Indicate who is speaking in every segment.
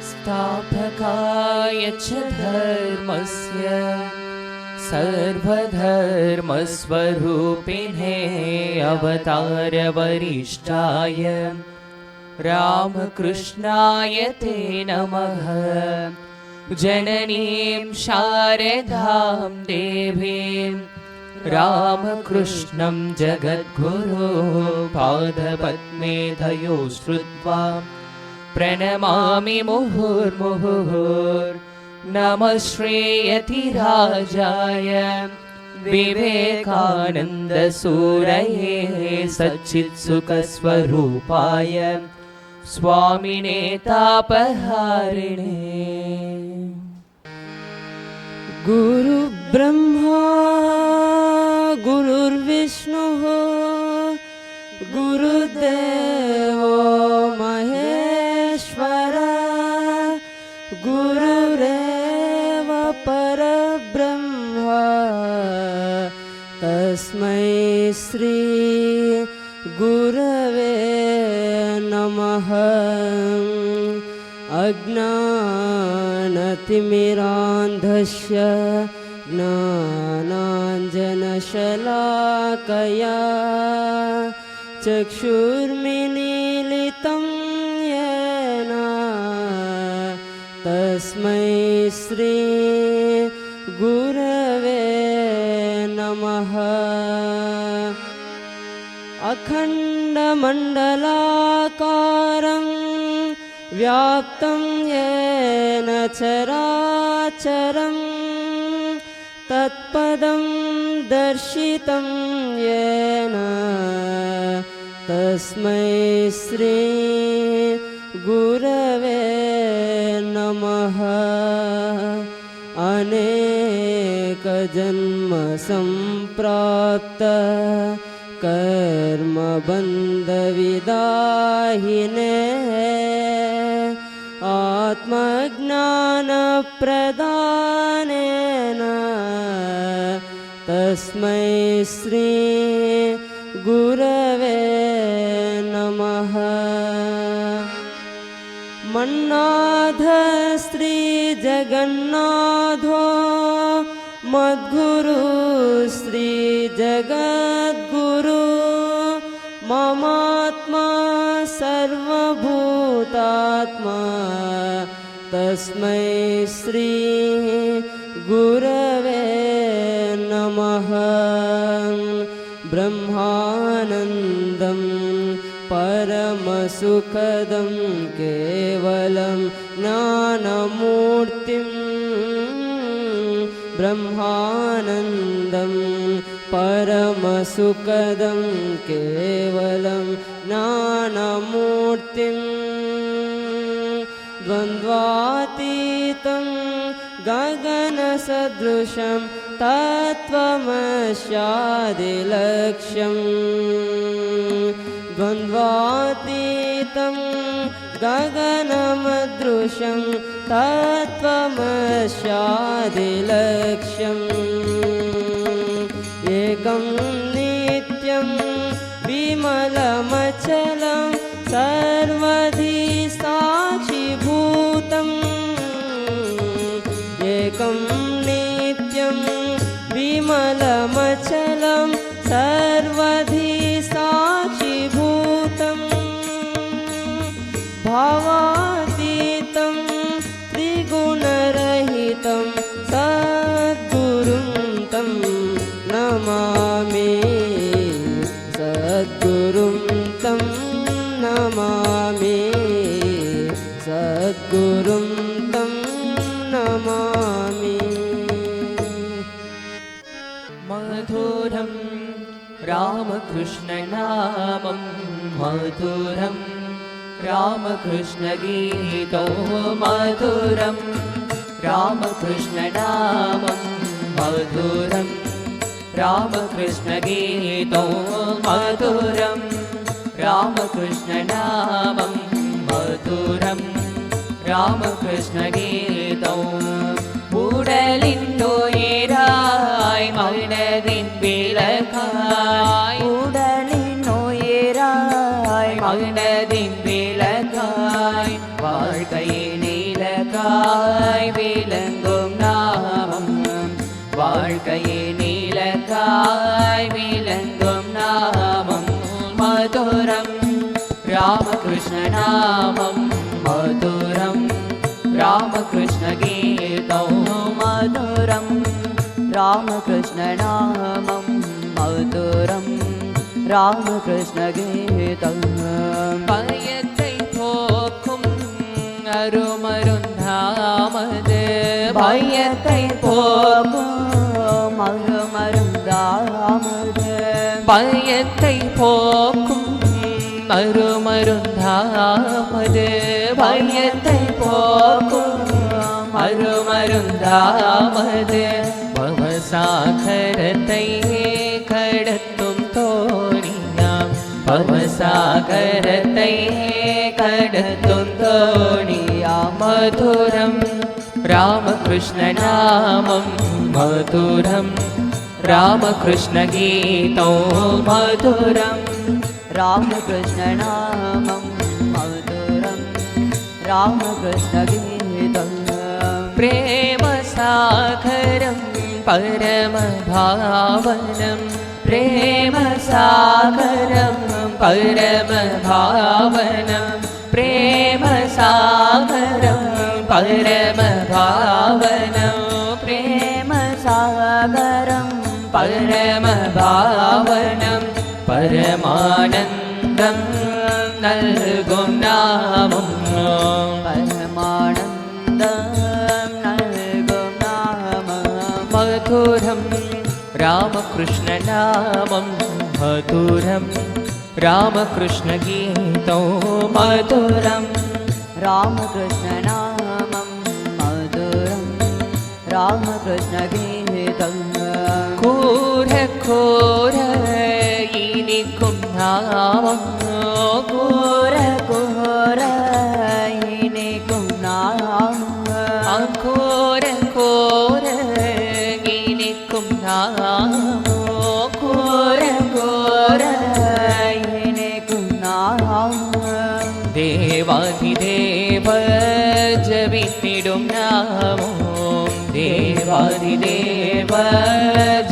Speaker 1: स्थापकाय च धर्मस्य सर्वधर्मस्वरूपिणे अवतारवरिष्ठाय रामकृष्णाय ते नमः। जननीं शारदां देवीं रामकृष्णं जगद्गुरो पादपद्मे धयो श्रुत्वा प्रणमामि मुहुर्मुहुर्। नमः श्रीयतिराजाय विवेकानन्दसूरये सच्चित्सुखस्वरूपाय स्वामिने तापहारिणे।
Speaker 2: गुरुब्रह्मा गुरुर्विष्णुः गुरुदेवो महेश्वरः गुरुरेव परब्रह्म तस्मै श्री गुरवे नमः। अज्ञानतिमिरान्धस्य ज्ञानाञ्जनशलाकया चक्षुर्मिमीलितं येन तस्मै श्री गुरवे नमः। अखण्डमण्डलाकारं व्याप्तं येन चराचरं तत्पदं दर्शितं येन तस्मै श्री गुरवे नमः। अनेकजन्मसम्प्राप्त कर्मबन्धविदाहिने आत्मज्ञानप्रदानेन तस्मै श्री गुरवे नमः। मन्नाथ श्री जगन्नाथो मद्गुरु श्री जगद्गुरु ममात्मा सर्वभूतात्मा तस्मै श्री गुरवे नमः। ब्रह्मानन्दं परमसुखदं केवलं ज्ञानमूर्तिं ब्रह्मानन्दं परमसुखदं केवलं ज्ञानमूर्तिं द्वन्द्वातीतं गगनसदृशं तत्त्वमस्यादिलक्ष्यं द्वन्द्वातीतं गगनमदृशं तत्त्वमस्यादिलक्ष्यम् एकं नित्यं विमलमचलं सर्वधि साक्षिभूतम् एकं नित्यं विमलमचलं सर्वधि साक्षिभूतम् भावातीतं त्रिगुणरहितं सद्गुरुं तं नमामि सद्गुरुं तं नमामि सद्गुरुं तं नमामि।
Speaker 1: मधुरं रामकृष्णनामं मधुरं रामकृष्णगीतो मधुरं रामकृष्णनामं मधुरं रामकृष्णगीतो मधुरं रामकृष्णनामं मधुरं रामकृष्णगीतो उडलिन्नुयिराय मनदिन विलकाय उडलिन्नुयिराय மனதின் விளக்காய் வாழ்க்கையின் இலக்காய் விளங்கும் நாமம் வாழ்க்கையின் இலக்காய் விளங்கும் நாமம் மதுரம் ராமகிருஷ்ண நாமம் மதுரம் ராமகிருஷ்ண கீதம் மதுரம் ராமகிருஷ்ண நாமம் மதுரம் ராமகிருஷ்ண கீதம் பயத்தை போக்கும் அருமருந்தாமது பயத்தை போக்கும் அருமருந்தாமது பயத்தை போக்கும் அருமருந்தாமது பயத்தை போக்கும் அருமருந்தாமது பவசாகரத்தை கடத்தும் தோணியாம் பவசாகரத்தை கடத்தும் தோணியாம் மதுரம் ராமகிருஷ்ண நாமம் மதுரம் ராமகிருஷ்ண கீதம் மதுரம் ராமகிருஷ்ண நாமம் மதுரம் ராமகிருஷ்ண கீதம் பிரேம சாகரம் பரம பாவனம் பிரேம சாகரம் பரம பாவனம் பிரேம சாகரம் பரம பாவனம் பிரேம சாகரம் பரம பாவனம் பரமானந்தம் நல்கும் நாமம் பரமானந்தம் நல்கும் நாமம் மதுரம் ராமகிருஷ்ண நாமம் மதுரம் ராமகிருஷ்ண கீதம் மதுரம் ராமகிருஷ்ண நாமம் மதுரம் ராமகிருஷ்ண கீதம் கோர கோர இனிக்கும் நாமம் கோர கோர இனிக்கும் நாமம் கோர கோர இனிக்கும் நாமம் கோர கோர இனிக்கும் நாமம் தேவாதிதேவ ஜபித்திடும் நாமம் தேவாதிதேவ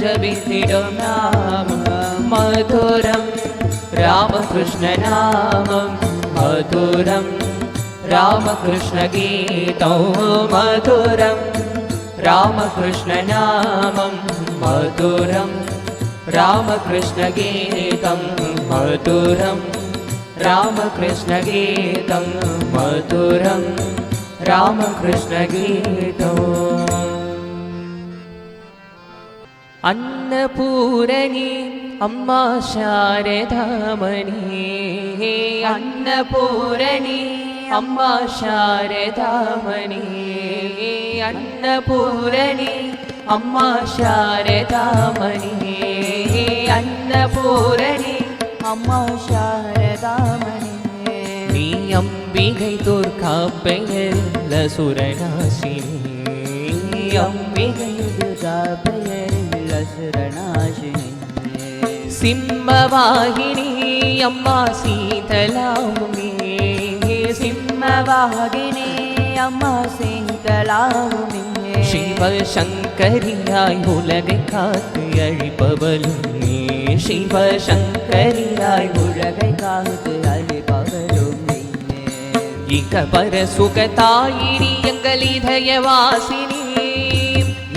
Speaker 1: ஜபித்திடும் நாமம் மதுரம் ராமகிருஷ்ண நாமம் மதுரம் ராமகிருஷ்ண கீதம் மதுரம் ராமகிருஷ்ண நாமம் மதுரம் ராமகிருஷ்ண கீதம் மதுரம் ராமகிருஷ்ண கீதம் மதுரம் ராமகிருஷ்ண கீதம் अन्नपूरणी अम्मा शारदामणि अन्नपूरणी अम्मा शारदामणि अन्नपूरणी अम्मा शारदामणि अन्नपूरणी अम्मा शारदामणि நீ அம்பிகை துர்காப்பெயரில் அசுரநாசினி அம்பிகை துர்காப்பெயரில் அசுரநாசினி சிம்மவாகினி அம்மா சீதலாமுமி சிம்மவாகினி அம்மா சீதலாமுமி சிவசங்கரியாய் உலகை காத்து அழிப்பவளும் நீ சிவசங்கரியாய் உலகை காத்து அழிப்பவளும் இக பர சுகதாயினி எங்கள் இதயவாசினி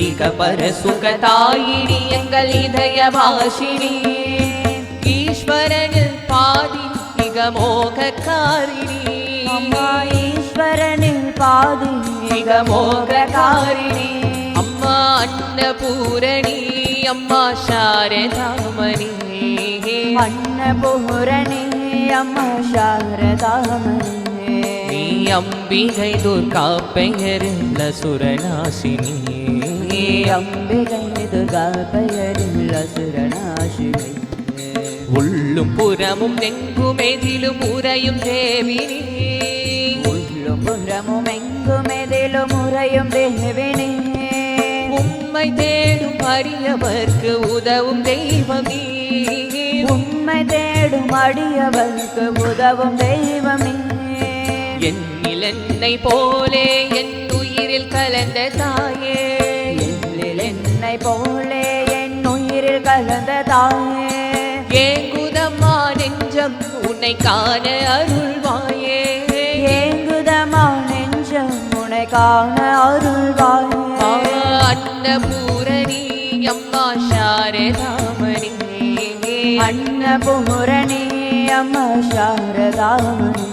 Speaker 1: இக பர சுகதாயினி எங்கள் இதயவாசினி ஈஸ்வரனில் பாதி இக மோகக்காரிணி அம்மா ஈஸ்வரனில் பாதி இக மோகக்காரிணி அம்மா அன்னபூரணி அம்மா சாரதாமணி அன்னபூரணி அம்மா சாரதாமணி நீ அம்பிகை துர்கா பெயரில் அசுரநாசினி அம்பிகை துர்கா பெயரில் அசுரநாசினி உள்ளும் புறமும் எங்கும் எதிலும் உறையும் தேவினி உள்ளும் புறமும் எங்கும் எதிலும் உறையும் தேவினி உம்மை தேடும் அரியவர்க்கு உதவும் தெய்வமே
Speaker 3: உண்மை தேடும் அடியவர்க்கு உதவும் தெய்வமே.
Speaker 1: என்னில் என்னை போலே என் உயிரில் கலந்த தாயே,
Speaker 3: என்னில் என்னை போலே என் உயிரில் கலந்த தாயே.
Speaker 1: ஏங்குதம்மா நெஞ்சம் உன்னை காண அருள்வாயே,
Speaker 3: ஏங்குதமா நெஞ்சம் உன்னை காண அருள்வாயே.
Speaker 1: அன்னபூரணி அம்மா சாரதாமணி,
Speaker 3: அன்னபூரணி அம்மா சாரதாமணி.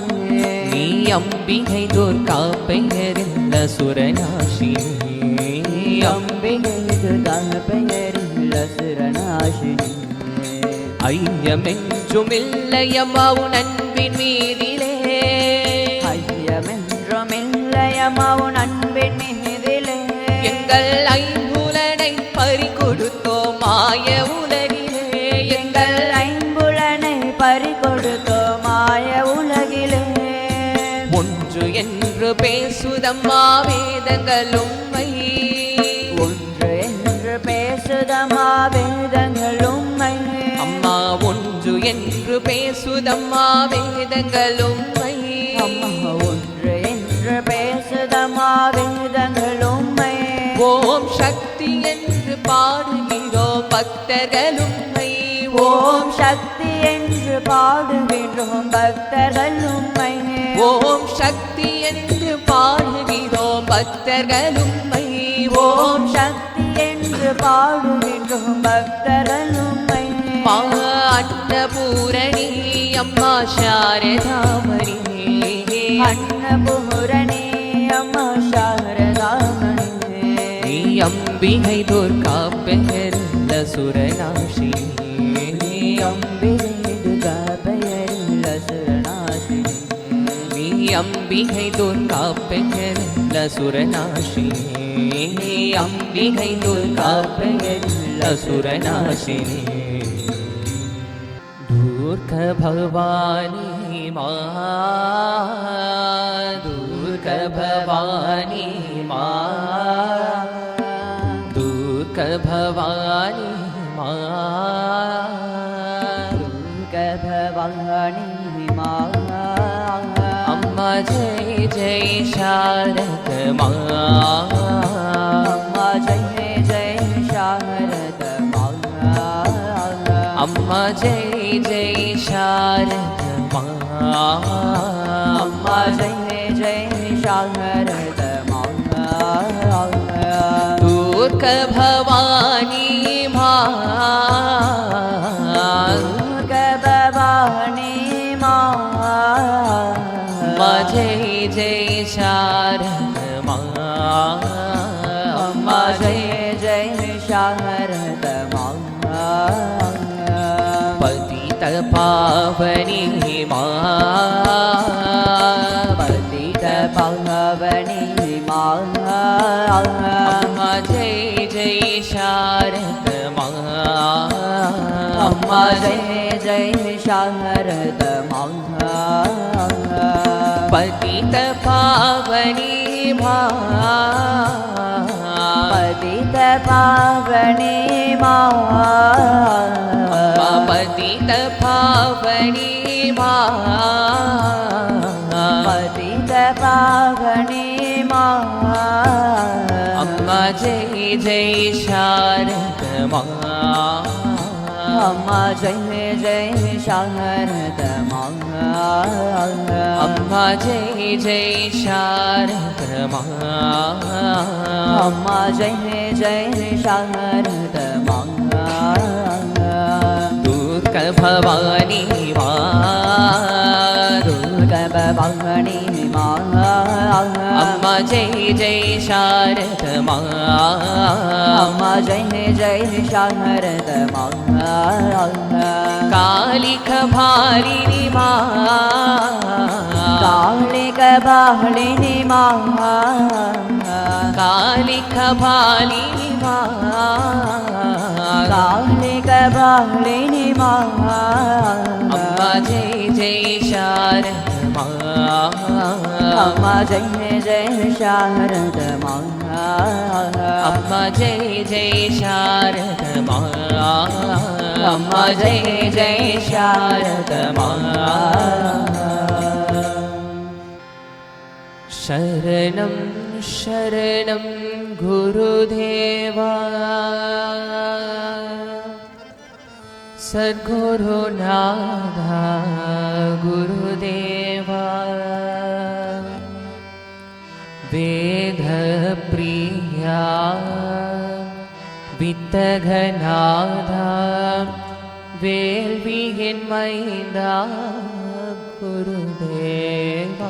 Speaker 1: நீ அம்பிகை துர்கா பெயரில் அசுரநாசினி,
Speaker 3: அம்பிகை துர்கா பெயரில் அசுரநாசினி.
Speaker 1: ஐயமென்றுமில்லையம்மா உன் அன்பின் மீதிலே,
Speaker 3: ஐயமென்றுமில்லையம்மா உன் அன்பின் மீதிலே.
Speaker 1: எங்கள் ஐம்புலனை பறிகொடுத்தோம் மாய உலகிலே,
Speaker 3: எங்கள் ஐம்புலனை பறிகொடுத்தோம் மாய உலகிலே.
Speaker 1: ஒன்று என்று பேசுதம்மா வேதங்கள் உம்மை,
Speaker 3: ஒன்று என்று பேசுதம்மா வேதங்கள் உம்மை.
Speaker 1: அம்மா ஒன்று என்று பேசுதம்மா வேதங்கள் உம்மை.
Speaker 3: அம்மா ஒன்று என்று பேசுதம்மா வேதங்கள் உம்மை.
Speaker 1: ஓம் சக்தி என்று பாடுகிறோம் பக்தர்கள் உம்மை,
Speaker 3: ஓம் சக்தி என்று பாடுகின்றோம் பக்தர்கள் உம்மை.
Speaker 1: ஓம் சக்தி என்று பாடுகிறோம் பக்தர்கள் உம்மை.
Speaker 3: ஓம் சக்தி என்று பாடுகின்றோம் பக்தர்கள் உம்மை.
Speaker 1: அன்னபூரணி அம்மா சாரதாமணி,
Speaker 3: அன்னபூரணி அம்மா சாரதாமணி.
Speaker 1: நீ அம்பிகை துர்கா பெயரில் அசுரநாசினி,
Speaker 3: அம்பிகை துர்கா பெயரில் அசுரநாசினி.
Speaker 1: நீ அம்பிகை துர்கா பெயரில் அசுரநாசினி, அம்பிகை துர்கா பெயரில் அசுரநாசினி. दुर्गा भवानी माँ, दुर्गा भवानी माँ, दुर्गा भवानी माँ,
Speaker 3: दुर्गा भवानी माँ.
Speaker 1: अम्मा जय जय शारद माँ,
Speaker 3: अम्मा जय जय शारद माँ.
Speaker 1: अम्मा जय जय शारद माँ,
Speaker 3: अम्मा जय जय शारद माँ.
Speaker 1: दुर्गा भवानी माँ,
Speaker 3: दुर्गा भवानी माँ.
Speaker 1: अम्मा जय जय शारद माँ,
Speaker 3: अम्मा जय जय शारद माँ.
Speaker 1: पतित पावनी माँ,
Speaker 3: पतित पावनी माँ.
Speaker 1: अम्मा जय जय शारद माँ,
Speaker 3: अम्मा जय जय शारद माँ.
Speaker 1: पतित पावनी माँ,
Speaker 3: पतित पावनी माँ.
Speaker 1: पतित पावनी माँ,
Speaker 3: पतित पावनी माँ.
Speaker 1: अम्मा जय जय शारद माँ,
Speaker 3: अम्मा जय जय शारद माँ.
Speaker 1: अम्मा जय जय शारद माँ,
Speaker 3: अम्मा जय जय शारद माँ.
Speaker 1: दुर्गा भवानी माँ,
Speaker 3: दुर्गा भवानी माँ.
Speaker 1: अम्मा जय जय शारद माँ,
Speaker 3: अम्मा जय जय शारद माँ.
Speaker 1: कालिक भालिनी माँ,
Speaker 3: कालिक भालिनी माँ.
Speaker 1: कालिक भालिनी माँ,
Speaker 3: कालिक भालिनी माँ.
Speaker 1: अम्मा जय जय शारद மா
Speaker 3: அம்மா ஜெய ஜெய சாரத மா
Speaker 1: அம்மா ஜெய ஜெய சாரத மா
Speaker 3: அம்மா ஜெய ஜெய சாரத மா
Speaker 1: शरणं शरणं गुरुदेवा सद्गुरुनाथा गुरुदेवा वेदप्रिया वित्तघनाथा वेल्वियिन् मैदा गुरुदेवा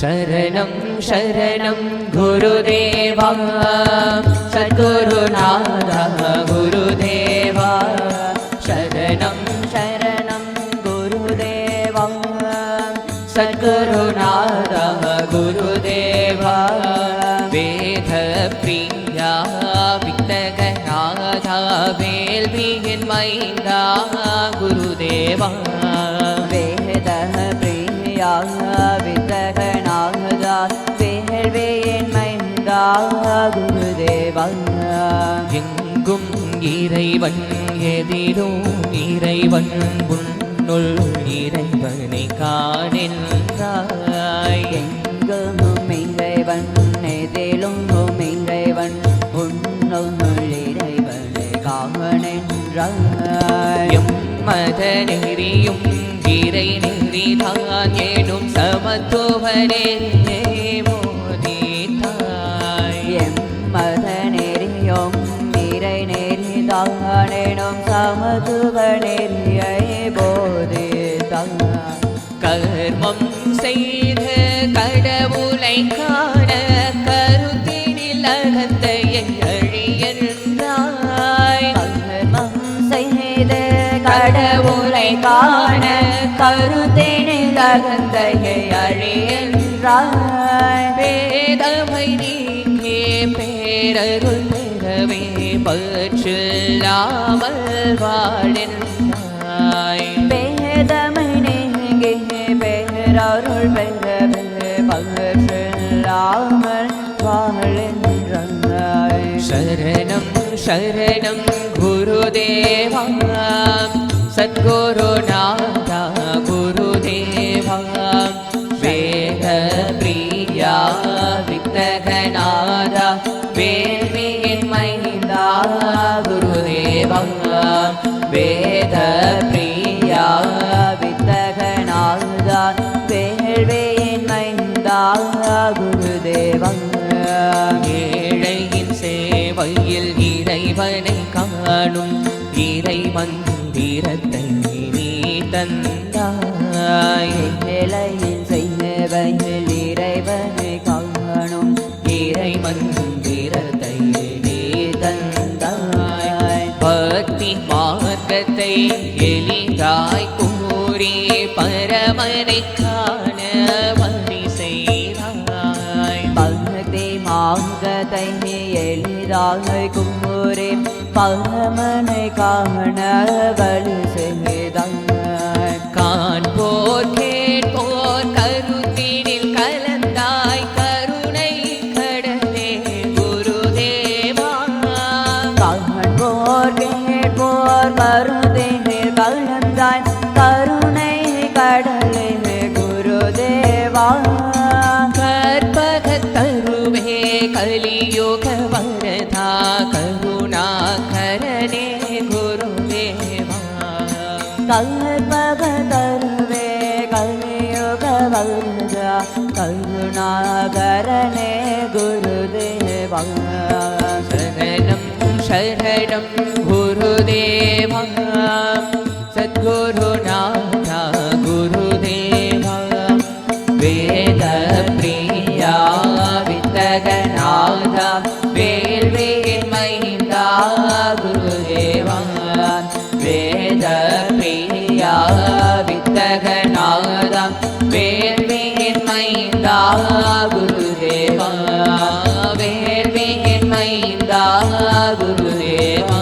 Speaker 1: शरणं शरणं गुरुदेवा सद्गुरुनाथा गुरुदेवा
Speaker 3: शरणं शरणं गुरुदेवा
Speaker 1: सद्गुरुनाथा गुरुदेवा वेदप्रिया वित्तघनाथा वेल्वियिन् मैदा गुरुदेवा
Speaker 3: वेदप्रिया वित्तघनाथा वेल्वियिन् मैदा गुरुदेवा
Speaker 1: எங்கும் இறைவன் எதிலும் இறைவன் உன்னுள் இறைவனை காணின்றாய்
Speaker 3: எங்கும் இறைவன் எதிலும் இறைவன் உன்னுள் இறைவனை காணின்றாய்
Speaker 1: எம்மத நெறியும் இறை நெறிதான் எனும் சமத்துவனே மோதித்தாய்
Speaker 3: எம்மத நெறியும் இறை நெறிதானேனும் சமத்துவ நெறியை போதித்தாய்
Speaker 1: கர்மம் செய்து கடவுளை காண கருத்தினில் அகந்தையை அழியன்றாய்
Speaker 3: கர்மம் செய்து கடவுளை காண கருத்தினில் அகந்தையை அழியன்றாய்
Speaker 1: வேதமை நீங்கே பேரருள் பெறவே பற்றில்லாமல் வாழின்றாய்
Speaker 3: பேதமை நீங்கே பேரருள் பெறவே பற்றில்லாமல் வாழின்றாய்
Speaker 1: शरणं शरणं गुरुदेवा सद्गुरुनाथा गुरुदेवा वेदप्रिया वित्तघनाथा वेल्वियिन् मैदा गुरुदेवा वेदप्रिया
Speaker 3: வித்தகனாதா வேள்வியின் மைந்தா குருதேவா
Speaker 1: ஏழையின் சேவையில் இறைவனை காணும் இறை மந்திரத்தை நீ தந்தாய்
Speaker 3: ஏழையின் செய்வையில் இறைவனை காணும்
Speaker 1: இறை மந்திரத்தை நீ தந்தாய் பக்தி மார்க்கத்தை எளிதாய் கூறி பரமனை காண வழி செய்தாய்
Speaker 3: பக்தி மார்க்கத்தை எளிதாக கூறி பரமனை காண வழி செய்தாய்
Speaker 1: காண்போர் கேட்போர் கருத்தினில் கலந்தாய் கருணை கடலே குருதேவா
Speaker 3: காண்போர் கேட்போர் கருத்தினில் கலந்தாய் கருணை கடலே குருதேவா
Speaker 1: கற்பகத் தருவே கலியுக வரதா கருணாகரனே குருதேவா
Speaker 3: கல்பக தருவே கலியுக வரதா கருணாகரனே குருதேவா
Speaker 1: शरणं शरणं गुरुदेवा सद्गुरुनाथा गुरुदेवा वेदप्रिया वित्तघनाथा वेल्वियिन् मैदा गुरुदेवा वेदप्रिया वित्तघनाथा वेल्वियिन् मैदा गुरुदेवा वेल्वियिन् मैदा गुरुदेवा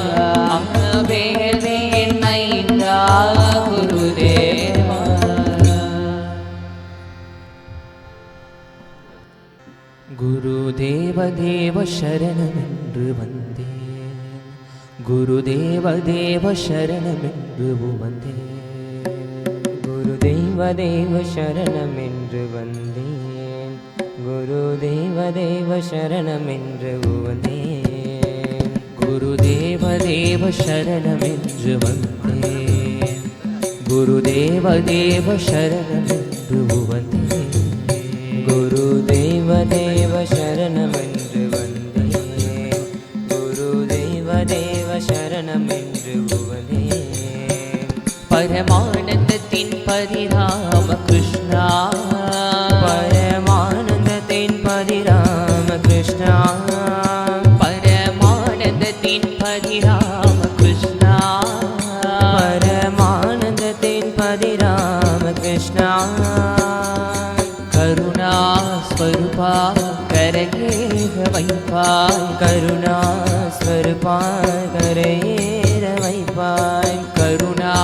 Speaker 1: वेल्वियिन् मैदा गुरुदेवा தேவ சரணமென்று வந்தேன், குருதேவ தேவ சரணமென்று வந்தேன்,
Speaker 2: குருதேவ தேவ சரணமென்று வந்தேன், குருதேவ தேவ சரணமென்று வந்தேன்,
Speaker 1: குருதேவ தேவ சரணமென்று வந்தேன், குருதேவ தேவ சரணமென்று வந்தேன்,
Speaker 2: குருதேவ தேவ சரணமென்று வந்தேன், குருதேவ தேவ சரணமென்று வந்தேன்.
Speaker 1: பரமானந்தத்தின் பரிராம கிருஷ்ணா,
Speaker 2: பரமானந்தத்தின் பரிராம கிருஷ்ணா,
Speaker 1: பரமானந்தத்தின் பரிராம கிருஷ்ணா,
Speaker 2: பரமானந்தத்தின் பரிராம கிருஷ்ணா,
Speaker 1: கருணா ஸ்வரூபா கரையேற வைப்பாய்,
Speaker 2: கருணா ஸ்வரூபா கரையேற வைப்பாய்,
Speaker 1: கருணா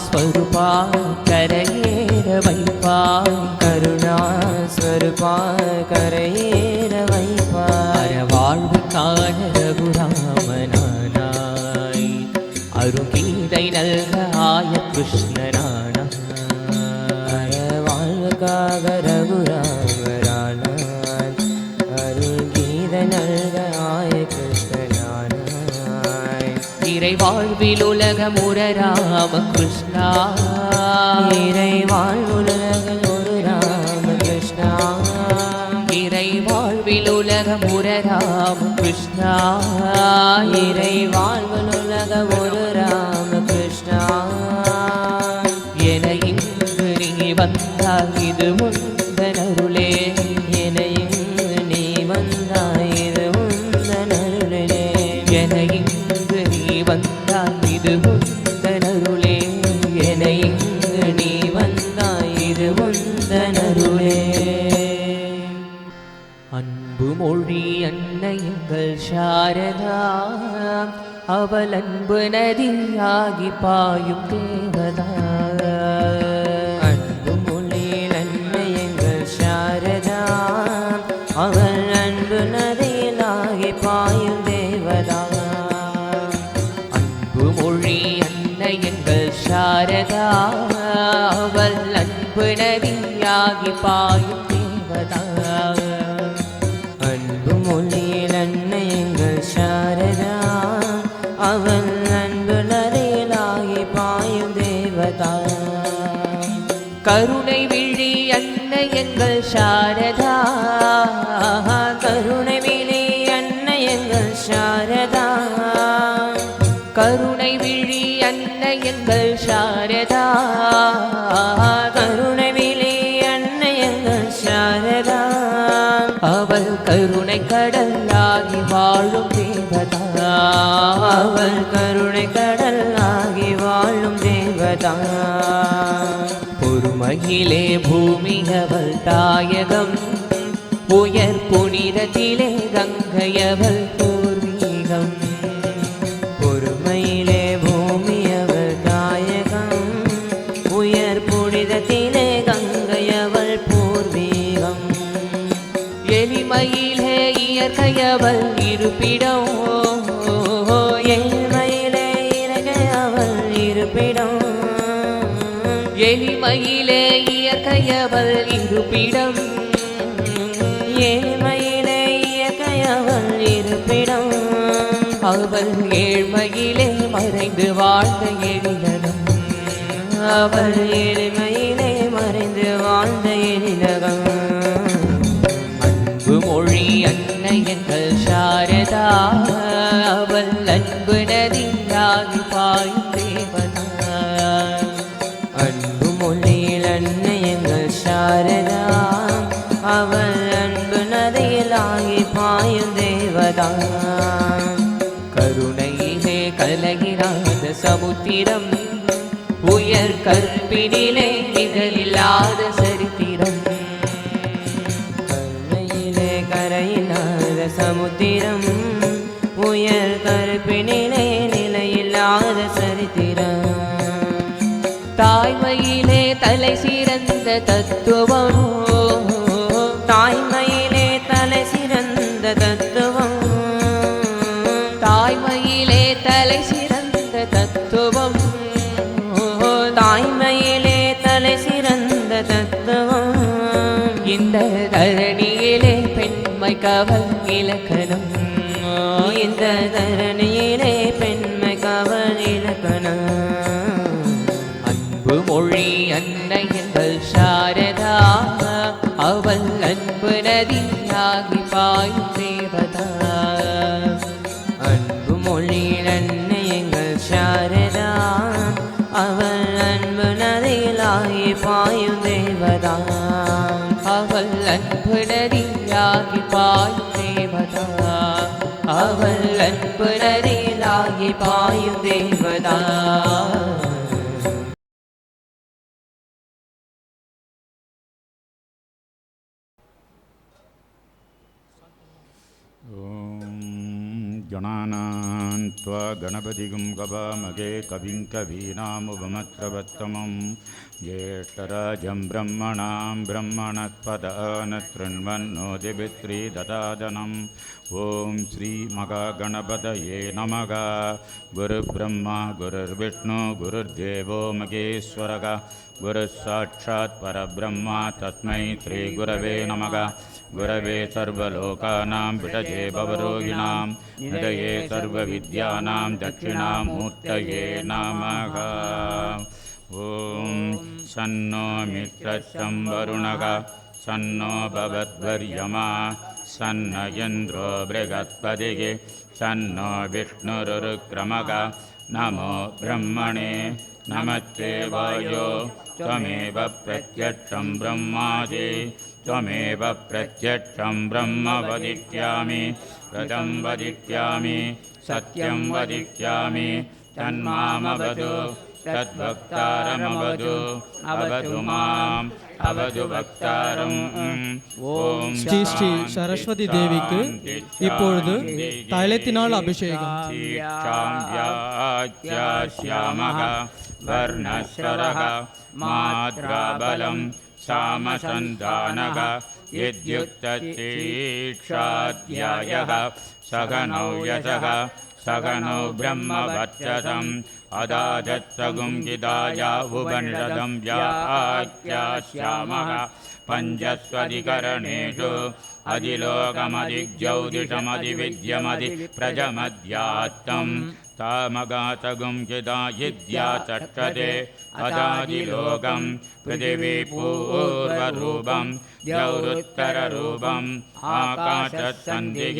Speaker 1: ஸ்வரூபா கரையேற வைப்பாய்,
Speaker 2: கருணா ஸ்வரூபா கரையேற வைப்பாய்.
Speaker 1: வாழ்வுக்கான ரகுராமனானாய், அருகீதை நல்க ஆய கிருஷ்ணனானாய்,
Speaker 2: வாழ்வுக்காக ரகுராமரானான், அருள் கீத நல்க ஆய கிருஷ்ணனானாய்.
Speaker 1: இறை வாழ்வில் உலக முரராம கிருஷ்ணா,
Speaker 2: இறை வாழ்வுலகில் ஒரு ராம கிருஷ்ணா,
Speaker 1: இறை வாழ்வில் உலக முரராம கிருஷ்ணா,
Speaker 2: இறை வாழ்வுலக ஒரு ராம கிருஷ்ணா,
Speaker 1: என இங்கு நீ வந்தால் இது முந்தனருளே,
Speaker 2: என இங்கு நீ வந்தாய் இது உந்தனருளே,
Speaker 1: என இங்கு நீ வந்தால் இது முந்தனருளே,
Speaker 2: என இங்கு நீ வந்தாய் இது உந்தனருளே.
Speaker 1: அன்பு மொழி அன்னை எங்கள் சாரதா, அவள் அன்பு நதியாகி பாயும் தேவதா,
Speaker 2: அன்பு மொழியில் அன்னை எங்கள் சாரதா, அவள் அன்பு நதியிலாகி பாயும் தேவதா,
Speaker 1: அன்பு மொழி அன்னை எங்கள் சாரதா, அவள் அன்பு நதியாகி பாயும் தேவதா,
Speaker 2: அன்பு மொழியில் அன்னை எங்கள் சாரதா, அவள் அன்பு நதியிலாகி பாயும் தேவதா,
Speaker 1: கருணை விழி அன்னை எங்கள் சாரதா,
Speaker 2: கருணை விழி அன்னை எங்கள் சாரதா,
Speaker 1: கருணை விழி அன்னை எங்கள் சாரதா,
Speaker 2: கருணை விழி அன்னை எங்கள் சாரதா,
Speaker 1: அவள் கருணை கடலாகி வாழும் தேவதா,
Speaker 2: அவள் கருணை கடல் ஆகி வாழும் தேவதா,
Speaker 1: பொறுமையிலே பூமி அவள் தாயகம், உயர் புனிதத்திலே கங்கையவள் பூர்வீகம்,
Speaker 2: பொறுமையிலே பூமி அவள் தாயகம், உயர் புனிதத்திலே கங்கையவள் பூர்வீகம்,
Speaker 1: எளிமையிலே இயற்கையவள் இருப்பிடம்,
Speaker 2: ஏழ்மையிலே இறகையவள் இருப்பிடம்,
Speaker 1: எளிமையிலே இயற்கையவள் இருப்பிடம்,
Speaker 2: ஏழ்மையிலே இயற்கையவள் இருப்பிடம்,
Speaker 1: அவள் ஏழ்மையிலே மறைந்து வாழ்ந்த எழிலகம்,
Speaker 2: அவள் ஏழ்மையிலே மறைந்து வாழ்ந்த எழிலகம்,
Speaker 1: அன்பு மொழி அன்னை எங்கள் சாரதா, அவள் அன்பு நதியாகி பாயும் தேவதா,
Speaker 2: அன்பு மொழியில் அன்னை எங்கள் சாரதா, அவள் அன்பு நதியிலாகி பாயும் தேவதா,
Speaker 1: கருணையிலே கலகிராத சமுத்திரம், உயர் கற்பினிலே நிகழில்லாத சரித்திரம்,
Speaker 2: கருணையிலே கரையில்லாத சமுத்திரம், உயர் கருப்பினிலே நிலையில்லாத சரித்திரம்,
Speaker 1: தாய்மையிலே தலை சிறந்த தத்துவம்,
Speaker 2: தாய்மையிலே தலை சிறந்த தத்துவம், வாய்மையிலே தலை சிறந்த தத்துவம்.
Speaker 1: இந்த தரணியிலே பெண்மை கவல் இலக்கணம்.
Speaker 2: இந்த தரணியிலே பெண்மை கவல் இலக்கணம்.
Speaker 1: அன்பு மொழி அன்னை எங்கள் சாரதா, அவள் அன்பு நதியாகி பாயும் தேவதா.
Speaker 2: அன்பு மொழி அன்னை எங்கள் சாரதா, அவள் அன்பு நதியிலாகி பாயும் தேவதா.
Speaker 1: அவள் அன்பு நதியாகி பாயும் தேவதா.
Speaker 2: அவள் அன்பு நதியிலாகி பாயும் தேவதா.
Speaker 4: गणानां त्वा गणपतिगुं गवामगे कविं कवीनामुपमत्रवत्तमं ज्येष्ठराजं ब्रह्मणां ब्रह्मणस्पदानशृण्वन्नोतिभित्रीददादनम् ॐ श्रीमहागणपतये नमः। गुरुब्रह्मा गुरुर्विष्णु गुरुर्देवो महेश्वरः, गुरुस्साक्षात् परब्रह्म तस्मै श्रीगुरवे नमः। गुरवे सर्वलोकानां विषये भवरोगिणां निधये सर्वविद्यानां दक्षिणामूर्तये नमः। ॐ सन्नो मित्रं वरुणः, सन्नो भवद्वर्यमा, सन्न इन्द्रो बृहस्पतिः, सन्नो विष्णुरुक्रमः। नमो ब्रह्मणे नमस्ते वायो, त्वमेव प्रत्यक्षं ब्रह्मासि, त्वमेव प्रत्यक्षं ब्रह्म वदिष्यामि, व्रतं वदिष्यामि, सत्यं वदिष्यामि, तन्मामवतु तद्भक्तारमवतु, अवतु माम् अवतु भक्तारम्। ஓம்
Speaker 5: ஸ்ரீ ஸ்ரீ சரஸ்வதி தேவிக்கு இப்பொழுது தைலத்தினால் அபிஷேகம்.
Speaker 4: श्यामः वर्णस्वरः मात्राबलं सामसन्धानः यद्युक्ततीक्षाध्यायः सगनौ यशः सगनौ ब्रह्मवर्चसम् अदाजत्सगुं गिदाया उपनिषदं व्याख्यास्यामः। पञ्चस्वधिकरणेषु अधिलोकमधिज्यौतिषमधिविद्यमधिप्रजमध्यात्तं तामगातगुं यदा यद्या चक्षते अदादिलोकं पृथिवीपूर्वरूपं द्यौरुत्तररूपम् आकाशसन्धिः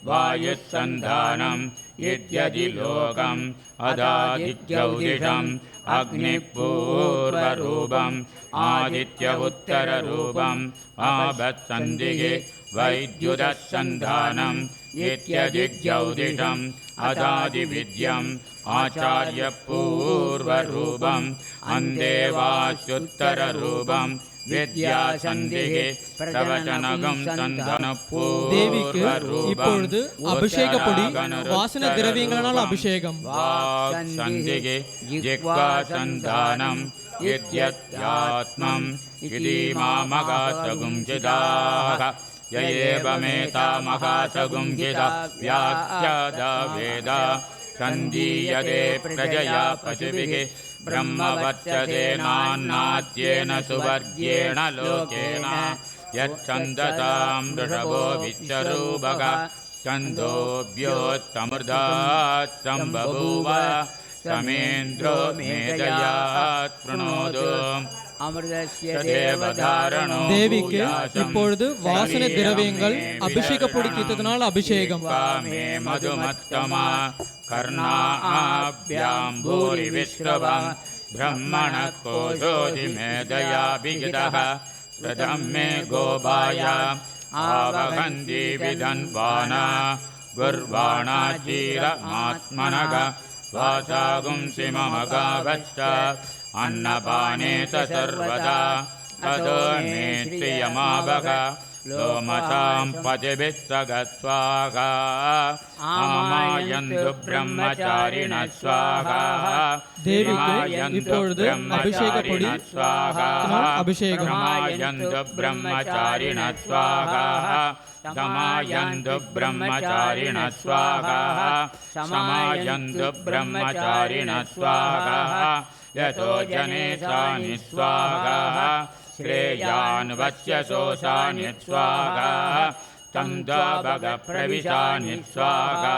Speaker 4: वायुसन्धानं यद्यदिलोकम् अदादित्यौदिषम् अग्निपूर्वरूपम् आदित्य उत्तररूपम् आभत्सन्धिः वैद्युतसन्धानं यद्यदिज्यौदिषम् अदादिविद्यम् आचार्यपूर्वरूपम् अन्देवास्युत्तररूपम् विद्यासन्धिः प्रवचनगं
Speaker 5: தேவிக்கு இப்பொழுது அபிஷேகப்படி வாசன திரவியங்களால் அபிஷேகம்.
Speaker 4: वाक्सन्धिः जिह्वासन्धानं यद्यत्यात्मम् इदीमामगासगुं चिदाः य एवमेतामगासगुं चिदा व्याख्यादा वेद सन्दीयते प्रजया पशुभिः ब्रह्मवर्चते नान्नाद्येन सुवर्ग्येण लोकेन यच्छन्दसां वृषभो विश्वरूपः छन्दोभ्योत्तमृधात् सम्बभूव समेन्द्रो मेधयात् प्रणोदो
Speaker 5: தேவிக்கு இப்பொழுது வாசனை திரவியங்கள் அபிஷேகப்பொடி தீர்த்தத்தினால் அபிஷேகம்.
Speaker 4: மதுமத்தமா கர்ணாபியாம் பூரி விஸ்ரவம் ब्रह्मण कोशोधि मेधया विगिदः प्रथम मे गोपाया आवहन्ति विधन्वाना गुर्वाणा चीरमात्मनः वासागुंसि मम गावश्च अन्नपाने च सर्वदा ततो मे श्रियमावह लोमसां पतिभिः स्वाहा अममायन्तु ब्रह्मचारिणः स्वाहा
Speaker 5: தேவிக்கு இப்பொழுது அபிஷேகப்பொடி அபிஷேகம்.
Speaker 4: समायन्तु ब्रह्मचारिणः स्वाहा समायन्तु ब्रह्मचारिणः स्वाहा समायन्तु ब्रह्मचारिणः स्वाहा यतो जनेतानि स्वाहा श्रेयान्वस्यशोषानि स्वाहा तन्दाभगप्रविशानि स्वाहा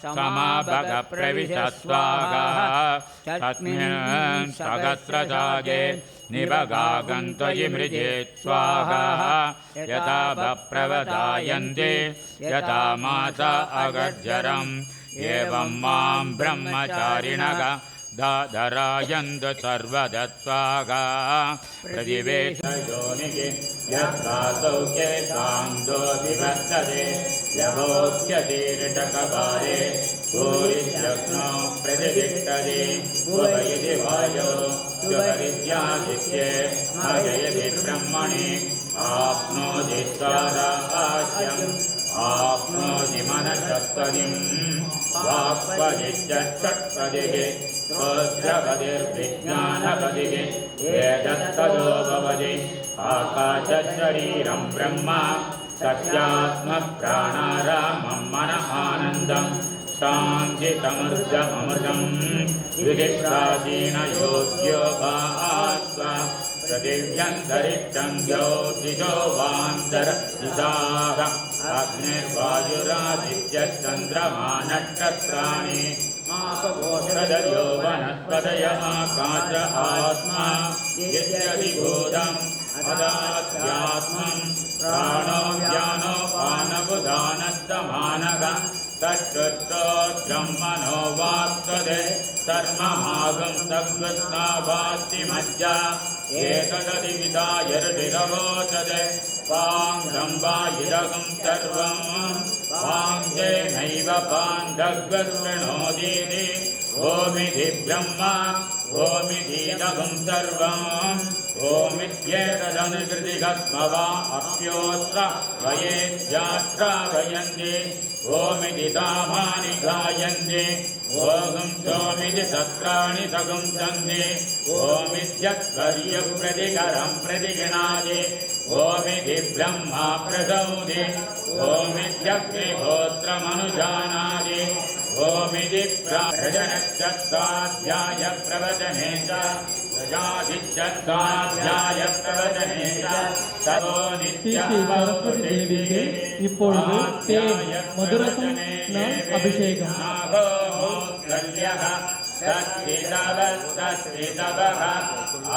Speaker 4: समाभगप्रविश स्वाहा तस्मिन् सहस्रजागे निभगागन्तयि मृजेत् स्वाहा यथा भप्रवदायन्ते यथा मासा अगर्जरम् एवं मां ब्रह्मचारिणः दाधरायन्त सर्वदत्वागा प्रतिवेशयोनिगे यथा सौख्ये सान्दो विवर्तते यभोक्यतीर्षकपाले भूरिशग्नो प्रतिष्ठते उभयति वायो शुभरित्यादित्ये अजयति ब्रह्मणि आप्नोति स्वाराज्यम् आप्नोति मनसत्पदिम् वाक्पदिश्चत्पदिः श्रोत्रपदिर्विज्ञानपदिः एतत्तदो भवति आकाशशरीरं ब्रह्म सत्यात्मप्राणारामं मनः आनन्दं शान्तिसमृद्धममृतं विदिक्षादीनयोग्योपास्वा पृथिव्यन्तरिक्षं ज्योतिषो वान्तरदिशाः अग्निर्वायुरादित्यश्चन्द्रमा नक्षत्राणि आपोषधयो वनस्पतयमाकाश आत्मा यद्यधिभूतम् अदात्यात्मं प्राणो व्यानो पानबुधानस्तमानः तच्छ्रुत्रोत्रं मनो वाक्तदे सर्वमागं सकृत्नाभास्ति मज्जा एतदधिविदायर्दिरवोचदे पाङ्गं वा इदगं सर्वं पाङ्गेनैव पाण्डव्यशृणोदीति ओमिति ब्रह्म ओमितीदगं सर्वम् ओमित्येतदनुकृतिगस्मवा अप्योऽत्र वयेद्यात्रावयन्ति ओमिति तामानि गायन्ति ओगं सोमिति सत्राणि सगं सन्ति ओमित्यत्पर्यप्रतिकरं प्रतिगणादि ओमिति ब्रह्मा प्रसौदि ओमित्यग्निहोत्रमनुजानादि ओमिति प्रजनश्चत्वाध्याय प्रवचने च प्रजादिश्चत्वाध्याय प्रवचने च ततो
Speaker 5: श्री सरस्वती देवी के இப்பொழுது தேன் மதுரசம் அபிஷேகம்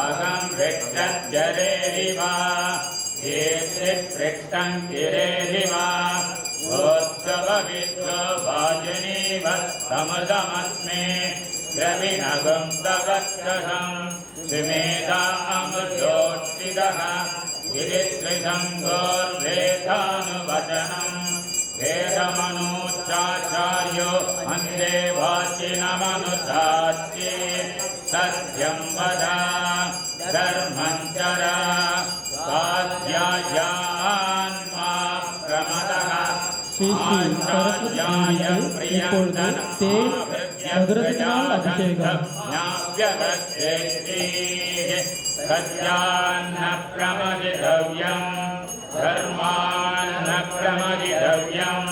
Speaker 4: अहं वृक्षजरेरिवा पृष्ठं गिरेरिवा भोत्सवविश्वो भाजनीव समदमस्मे द्रविणगं तवक्षसं सुमेधा अमृतोत्थितः गिरित्रिसङ्गोर्वेदानुवचनं वेदमनूचाचार्यो वन्दे वाचिनमनुचाच्ये सत्यं वद धर्मं चर स्वाध्यायान्मा प्रमदः
Speaker 5: श्री सरस्वती இப்பொழுது தேன் மதுரசனால் அபிஷேகம்
Speaker 4: सत्यान्न प्रमदितव्यं धर्मान्न प्रमदितव्यं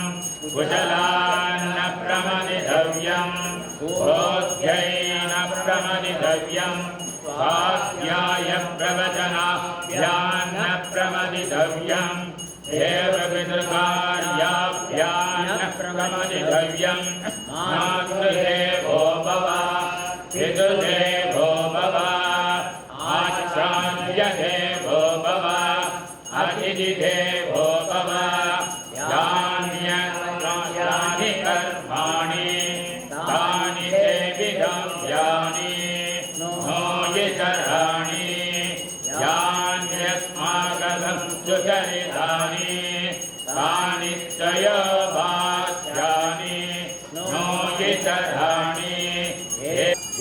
Speaker 4: कुशलान्न प्रमदितव्यं बोध्यैन प्रमदितव्यं स्वाध्याय प्रवचनाभ्यान्न प्रमदितव्यं देवपितृकार्याभ्यान्न प्रमदितव्यं मातृदेवो भव पितृदेवो भव आचार्यदेवो भव अतिथिदेवो भव यानि कर्माणि तानि देविदव्यानि नो यितराणि यान्यस्माकं सुचरितानि तानि त्रयोभाष्यानि नो यितराणि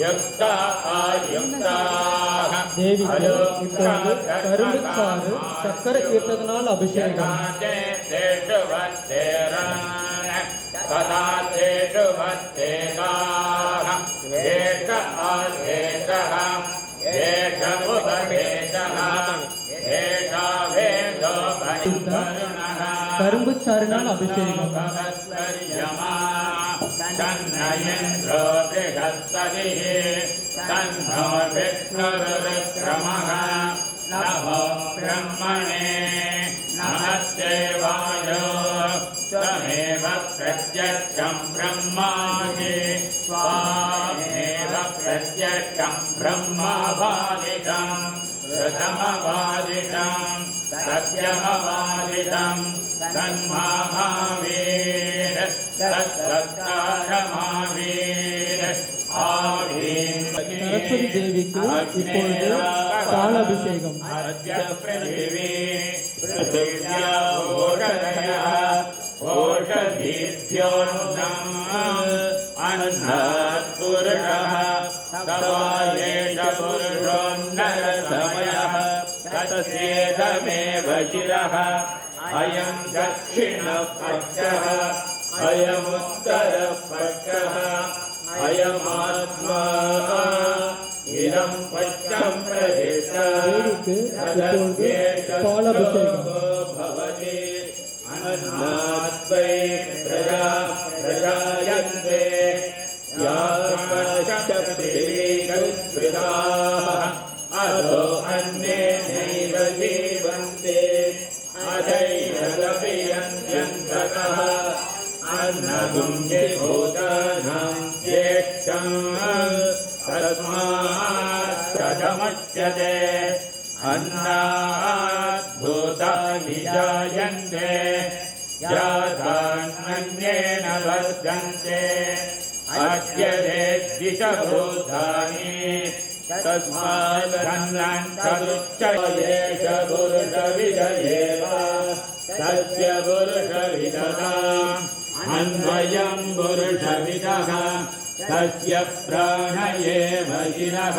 Speaker 4: युक्ता अयुक्ताः
Speaker 5: தேவிக்கு இப்பொழுது கரும்புச்சாறு சக்கர தீர்த்தத்தினால் அபிஷேகம் கரும்புச்சாறினால் அபிஷேகம்
Speaker 4: तन्नयेन्द्रो बृहस्पतिः तन्नो विष्णुरुक्रमः नमो ब्रह्मणे नमस्तेवायो त्वमेव प्रत्यक्षं ब्रह्मासि त्वामेव प्रत्यक्षं ब्रह्मवादितं ऋतमवादितं सत्यमवादितं तन्माहावीर तत्सत्कारमावीर आवीर
Speaker 5: சரஸ்வதி தேவிக்கு இப்பொழுது பால் அபிஷேகம்.
Speaker 4: अद्य पृथिवी पृथिव्या ओषधयः ओषधीभ्योऽन्नम् अन्नात् पुरुषः तवायेष पुरुषोन्नरसमयः तस्येदमेव शिरः अयं दक्षिणपक्षः अयमुत्तरपक्षः अयमात्मा इदं पक्षं प्रतिष्ठा
Speaker 5: தேவிக்கு இப்பொழுது பால் அபிஷேகம்.
Speaker 4: भवति अन्नात्वै प्रजा प्रजायन्ते याश्चक्तिविकृताः अधो अन्येनैव जीवन्ते अधैरपि यन्त्यन्ततः अन्नगुञ्जिभूतानां ज्येष्ठम् तस्मात् कथमुच्यते अन्नात् भूतानि जायन्ते जातान्येन वर्धन्ते अद्य द्विषभूतानि तस्मात् अन्नान्तरुच्यते पुरुषविदयेव तस्य पुरुषविदताम् अन्वयं पुरुषविदः तस्य प्राण एव शिरः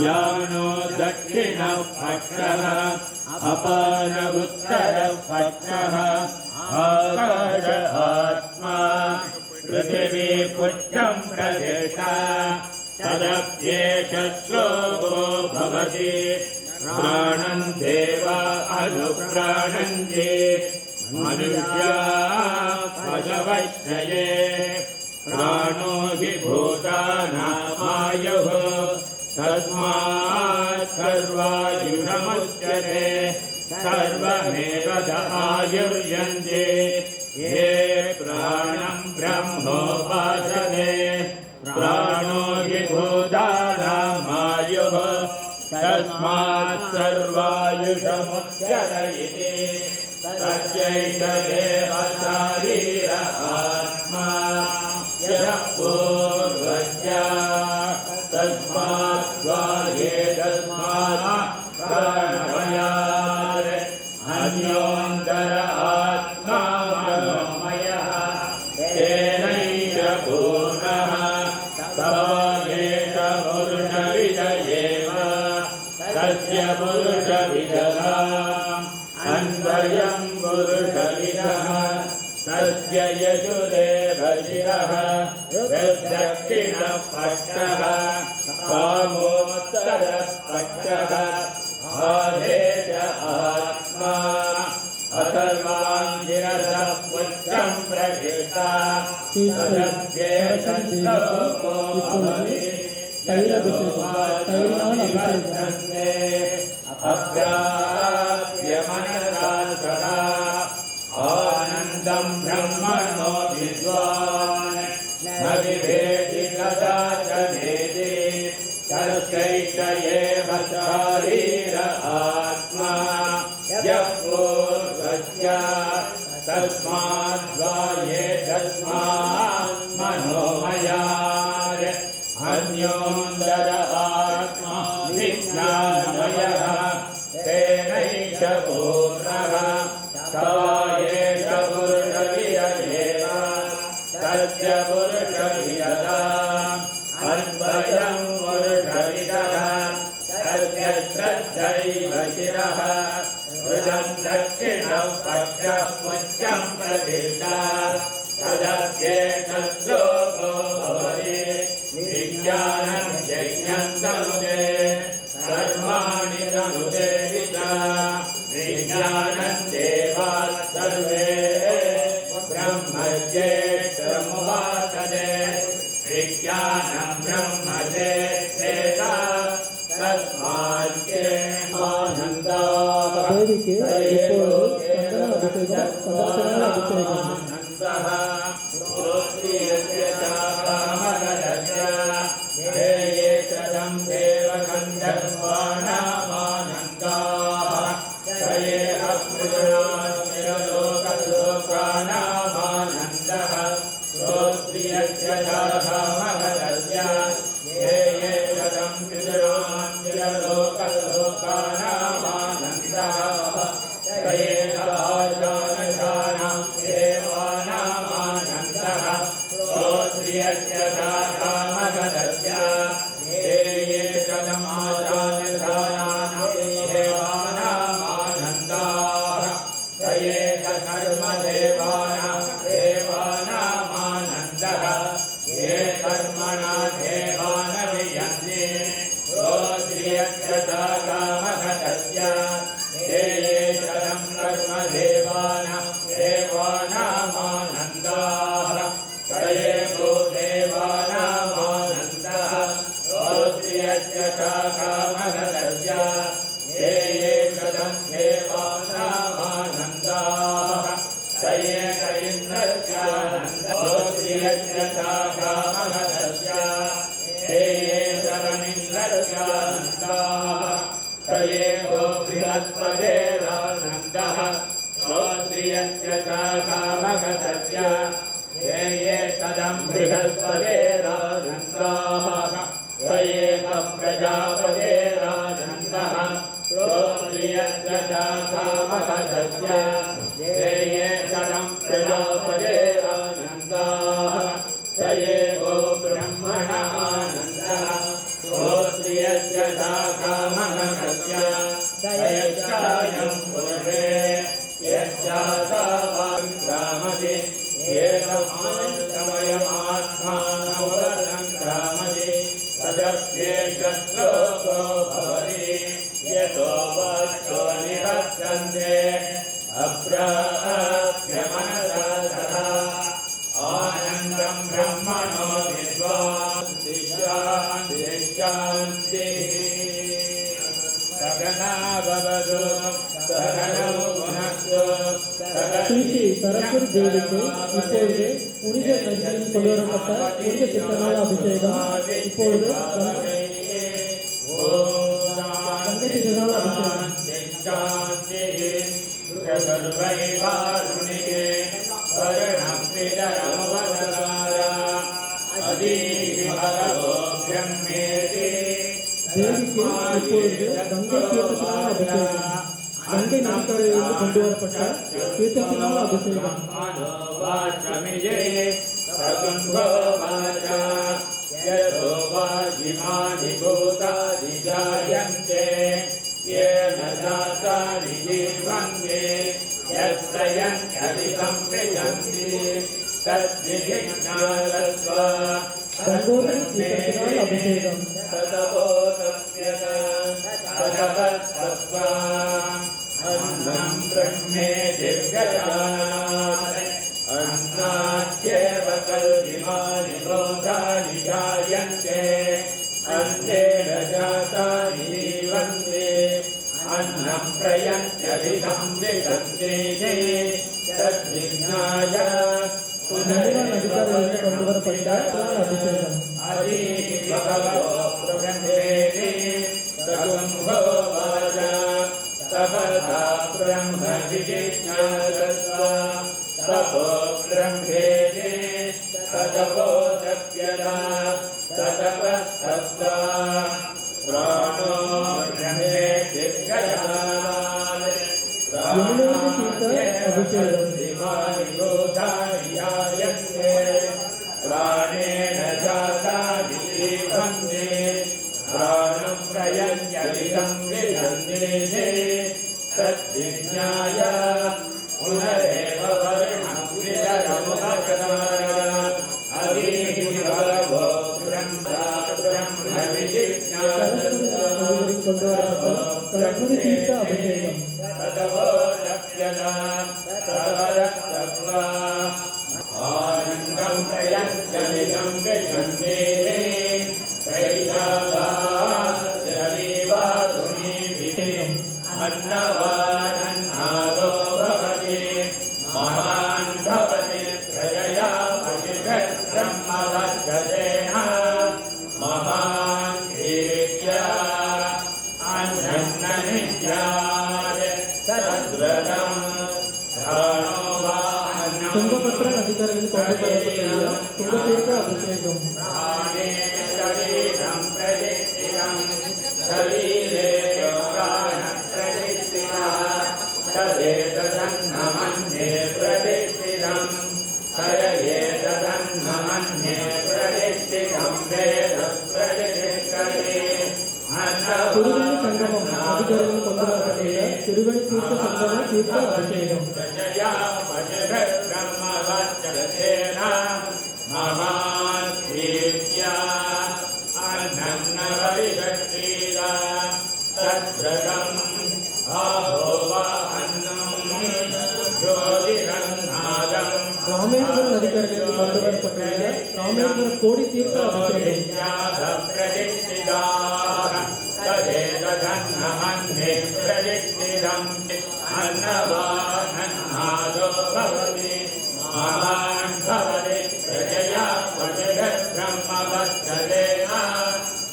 Speaker 4: यानो दक्षिणपक्षः अपान उत्तरपक्षः आकाश आत्मा पृथिवी पुच्छं प्रतिष्ठा तदप्येष श्लोको भवति प्राणं देवा अनुप्राणन्ति मनुष्या पशवश्रये प्राणो हि भूतानामायुः तस्मात् सर्वायुषमुच्यते सर्वमेव आयुर्यन्ते ये प्राणं ब्रह्मोपासते प्राणो हि भूतानामायुः तस्मात् सर्वायुषमुच्यते इति तस्यैष देव शारीर आत्मा यः पूर्वज्या तस्मात् स्वाहे तस्मात् प्राणमयात् अन्योऽन्तर आत्मा मनोमयः तेनैष पूर्णः तवायेष पुरुषविदयेव तस्य पुरुषविदताम् अन्वयं पुरुषविदः तस्य यजुरेव शिरः दक्षिणपक्षः कामोत्तरपक्षः आदेश आत्मा अथर्वाङ्गिरसः पुच्छं प्रतिष्ठा तदप्येषश्लोको भवति अप्राप्य मनसा सदा आनन्दं ब्रह्मणो विद्वान् न विभेति कदाचनेति तस्यैष एव शारीर आत्मा यः पूर्वस्य तस्मात् स्वाये तस्मात् मनोमयात् अन्योऽन्तर आत्मा विज्ञानमयः तेनैष पूर्णः तवायेष पुरुषविदयेव तस्य पुरुषविदताम् अन्वयं पुरुषविदः तस्य श्रद्धैव शिरः हृदं दक्षिणपक्षः पुच्छं प्रतिष्ठा तदप्येष श्लोको भवति विज्ञानं यज्ञं तनुते सर्वाणि तनुते विदा विज्ञानं देवाः सर्वे ब्रह्मज्येष्ठमुवाच तस्मात्के आनन्दा
Speaker 5: தேவிக்கு இப்பொழுது சந்தன அபிஷேகம் ஸ்ரீ சரஸ்வதி தேவிக்கு இப்பொழுது புனித நதியில் கொண்டு வரப்பட்ட புனித சித்தனால அபிஷேகம் இப்பொழுது கங்கை சித்தனால தேவிக்கு இப்பொழுது கங்கை தீர்த்தத்தினால் அபிஷேகம் கங்கை நதிக்கரையிலிருந்து கொண்டு வரப்பட்ட தீர்த்தத்தினால் அபிஷேகம் கங்கோதரி தீர்த்தத்தினால் அபிஷேகம்
Speaker 4: ब्रह्मे दिव्यजानात् अन्नाच्येव कल्पिमानि भूतानि जायन्ते अन्नेन जातानि जीवन्ते अन्नं प्रयन्त्यभिधं विदन्ते तद्विज्ञाय
Speaker 5: நதிக்கரையிலிருந்து கொண்டு வரப்பட்ட அபிஷேகம்
Speaker 4: तपसा ब्रह्म विजिज्ञासस्व तपो ब्रह्मेति ततपो दप्यता ततपस्तप्ता प्राणो ब्रह्मे दिव्यजानात् प्राणानि भूतानि प्राणेन जातानि जीवन्ते प्राणं प्रयन्त्यभिधं विदन्ते तद्विज्ञाय पुनरेव वर्णं विदरमुपचकार अदीभवो ब्रह्म विजिज्ञासस्व ततवो लप्यता तवरक्तत्वा आनन्दं प्रयन्त्यभिधं विदन्ते त्रैलाभादेव अन्नवानन्नादो भवति महान् भवति प्रजया पशुब्रह्मवर्चसेन महान् वीर्या अन्ननित्यात् तद्व्रतं धानो वा अन्नं
Speaker 5: ತುಂಗಭದ್ರ ನದಿಕರದಲ್ಲಿ ಕೊಂಡೊಯ್ಯಲ್ಪಟ್ಟಿರುವ ತುಂಗತೀರ್ಥ ಅಭಿಷೇಕಂ
Speaker 4: प्राणे शरीरं प्रतिष्ठितं शरीरे प्राणप्रतिष्ठितः तदेतदन्नमन्ये प्रतिष्ठितं तदेतदन्नमन्ये प्रतिष्ठितं वेदप्रतिष्ठते
Speaker 5: ತಿರುವಳಿ ಸಂಗಮಂ ನದಿಕರದಲ್ಲಿ ಕೊಂಡೊಯ್ಯಲ್ಪಟ್ಟಿರುವ ತಿರುವಳಿ ತೀರ್ಥ ಸಂಗಮ ತೀರ್ಥ ಅಭಿಷೇಕಂ
Speaker 4: प्रजया पशुब्रह्मवर्चसेन महान् वीर्या अन्नन्नवरिषट्शीला तद्व्रतम् आहो वा अन्नं ज्योतिरन्नादम्
Speaker 5: ರಾಮೇಶ್ವರ ನದಿಕರದಲ್ಲಿ ಕೊಂಡೊಯ್ಯಲ್ಪಟ್ಟಿರುವ ರಾಮೇಶ್ವರ ಕೋಡಿ ತೀರ್ಥ ಅಭಿಷೇಕಂ
Speaker 4: प्रतिष्ठिताः तदेतदन्नमन्ये प्रतिष्ठितम् अन्नवानन्नादो भवति महान् भवति प्रजया पशुब्रह्मवर्चसेन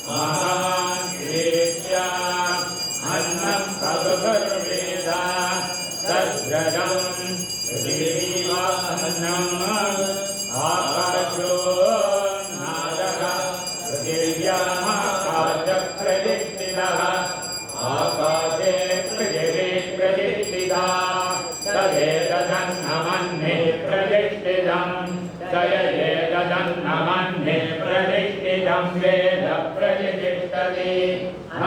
Speaker 4: महान् वीर्या अन्नं भगवद्वेद तद्व्रतम् श्रीवाहनम् आकाशो नादः पृथिव्यामाकाशप्रतिष्ठितः आकाशे पृथिवी प्रतिष्ठिता तदेतदन्नमन्ये प्रतिष्ठितं तदेतदन्नमन्ये प्रतिष्ठितं वेद प्रतिष्ठते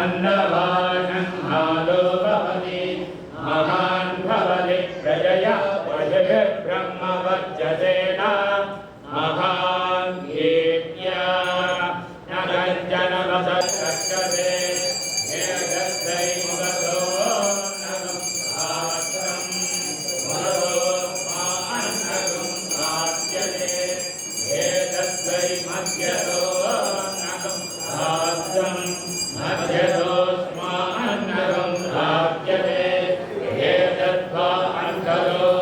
Speaker 4: अन्नवानन्नादो भवति महान् भवति प्रजया पशुब्रह्मवर्चसेन महान् वीर्या न कञ्चन वसत्कर्षते एतद्वै मुदतो नगं आत्मं मुदतो अन्नगं आद्यते एतद्वै मध्यतो नगं आत्मं मध्यतो स्मान्नगं आद्यते एतद्वा अन्तरो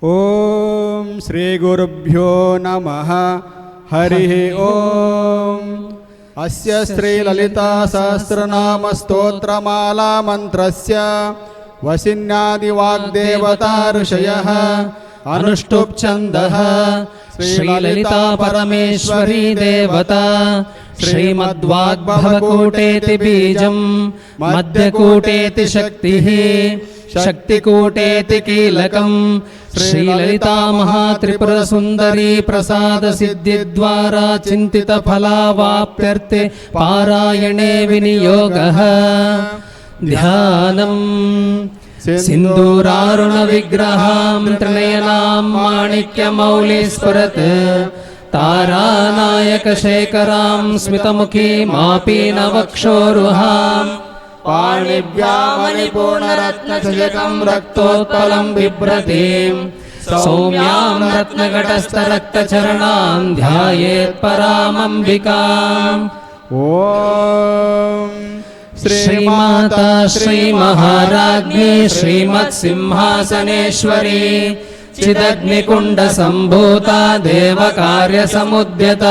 Speaker 6: ಓಂ ಶ್ರೀ ಗುರುಭ್ಯೋ ನಮಃ ಹರಿಃ ಓಂ ಅಸ್ಯ ಶ್ರೀ ಲಲಿತಾ ಸಹಸ್ರನಾಮ ಸ್ತೋತ್ರಮಾಲಾ ಮಂತ್ರಸ್ಯ ವಸಿನ್ಯಾದಿ ವಾಗ್ದೇವತಾ ಋಷಯಃ ಅನುಷ್ಠುಪ್ ಛಂದಃ
Speaker 1: ಶ್ರೀ ಲಲಿತಾ ಪರಮೇಶ್ವರಿ ದೇವತಾ ಶ್ರೀಮದ್ವಾಗ್ಭವಕೂಟೇತಿ ಬೀಜಂ ಮಧ್ಯಕೂಟೇತಿ ಶಕ್ತಿಃ ಶಕ್ತಿಕೂಟೇತಿ ಕೀಲಕಂ ಶ್ರೀ ಲಲಿತಾ ಮಹಾತ್ರಿಪುರ ಸುಂದರಿ ಪ್ರಸಾದ ಸಿದ್ಧಿದ್ವಾರಾ ಚಿಂತಿತ ಫಲಾವಾಪ್ತ್ಯರ್ಥೆ ಪಾರಾಯಣೆ ವಿನಿಯೋಗಃ ಧ್ಯಾನಂ ಸಿಂಧೂರಾರುಣ ವಿಗ್ರಹಾಂ ತ್ರಿನಯನಾಂ ಮಾಣಿಕ್ಯಮೌಲಿ ಸ್ಫುರತ್ ತಾರಾನಾಯಕ ಶೇಖರಾಂ ಸ್ಮಿತಮುಖೀಮಾಪೀನವಕ್ಷೋರುಹಾಂ
Speaker 6: ಪಾಣಿಭ್ಯಾಮಣಿಪೂರ್ಣರತ್ನಚಜಕಂ ರಕ್ತೋತ್ಪಲಂ ಬಿಭ್ರತೀಂ
Speaker 1: ಸೌಮ್ಯಾಂ ರತ್ನಘಟಸ್ಥರಕ್ತಚರಣಾಂ ಧ್ಯಾಯೇತ್ ಪರಾಮಂಬಿಕಾಂ
Speaker 6: ಓಂ
Speaker 1: ಶ್ರೀಮಾತಾ ಶ್ರೀಮಹಾರಾಜ್ಞಿ ಶ್ರೀಮತ್ಸಿಂಹಾಸನೇಶ್ವರಿ ಚಿದಗ್ನಿಕುಂಡ ಸಂಭೂತ ದೇವಕಾರ್ಯ ಸಮುದ್ಯತ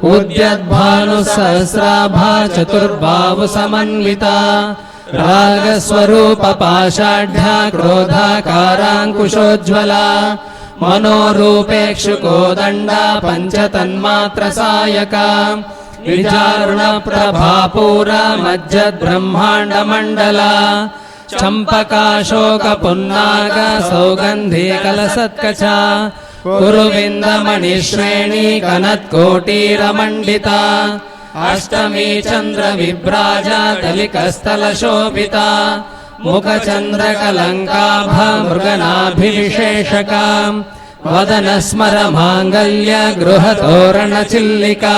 Speaker 1: ಉದ್ಯದ್ಭಾನು ಸಹಸ್ರಾಭಾ ಚತುರ್ಬಾಹು ಸಮನ್ವಿತ ರಾಗಸ್ವರೂಪ ಪಾಷಾಢ್ಯ ಕ್ರೋಧಾಕಾರಾಂಕುಶೋಜ್ವಲ ಮನೋರೂಪೇಕ್ಷುಕೋದಂಡ ಪಂಚತನ್ಮಾತ್ರ ಸಾಯಕ ವಿಚಾರುಣ ಪ್ರಭಾಪೂರ ಮಜ್ಜದ್ ಬ್ರಹ್ಮಾಂಡ ಮಂಡಲ ಚಂಪಕಾಶೋಕ ಪುನ್ನಾಗ ಸೌಗಂಧಿ ಕಲಸತ್ಕಚ ಕುರುವಿಂದ ಮಣಿಶ್ರೇಣಿ ಕನತ್ಕೋಟೀರ ಮಂಡಿತ ಅಷ್ಟಮಿ ಚಂದ್ರ ವಿಭ್ರಾಜ ದಲಿಕಸ್ಥಲ ಶೋಭಿತ ಮುಖಚಂದ್ರ ಕಲಂಕಾಭ ಮೃಗನಾಭಿವಿಶೇಷಕ ವದನ ಸ್ಮರ ಮಾಂಗಲ್ಯ ಗೃಹ ತೋರಣ ಚಿಲ್ಲಿಕಾ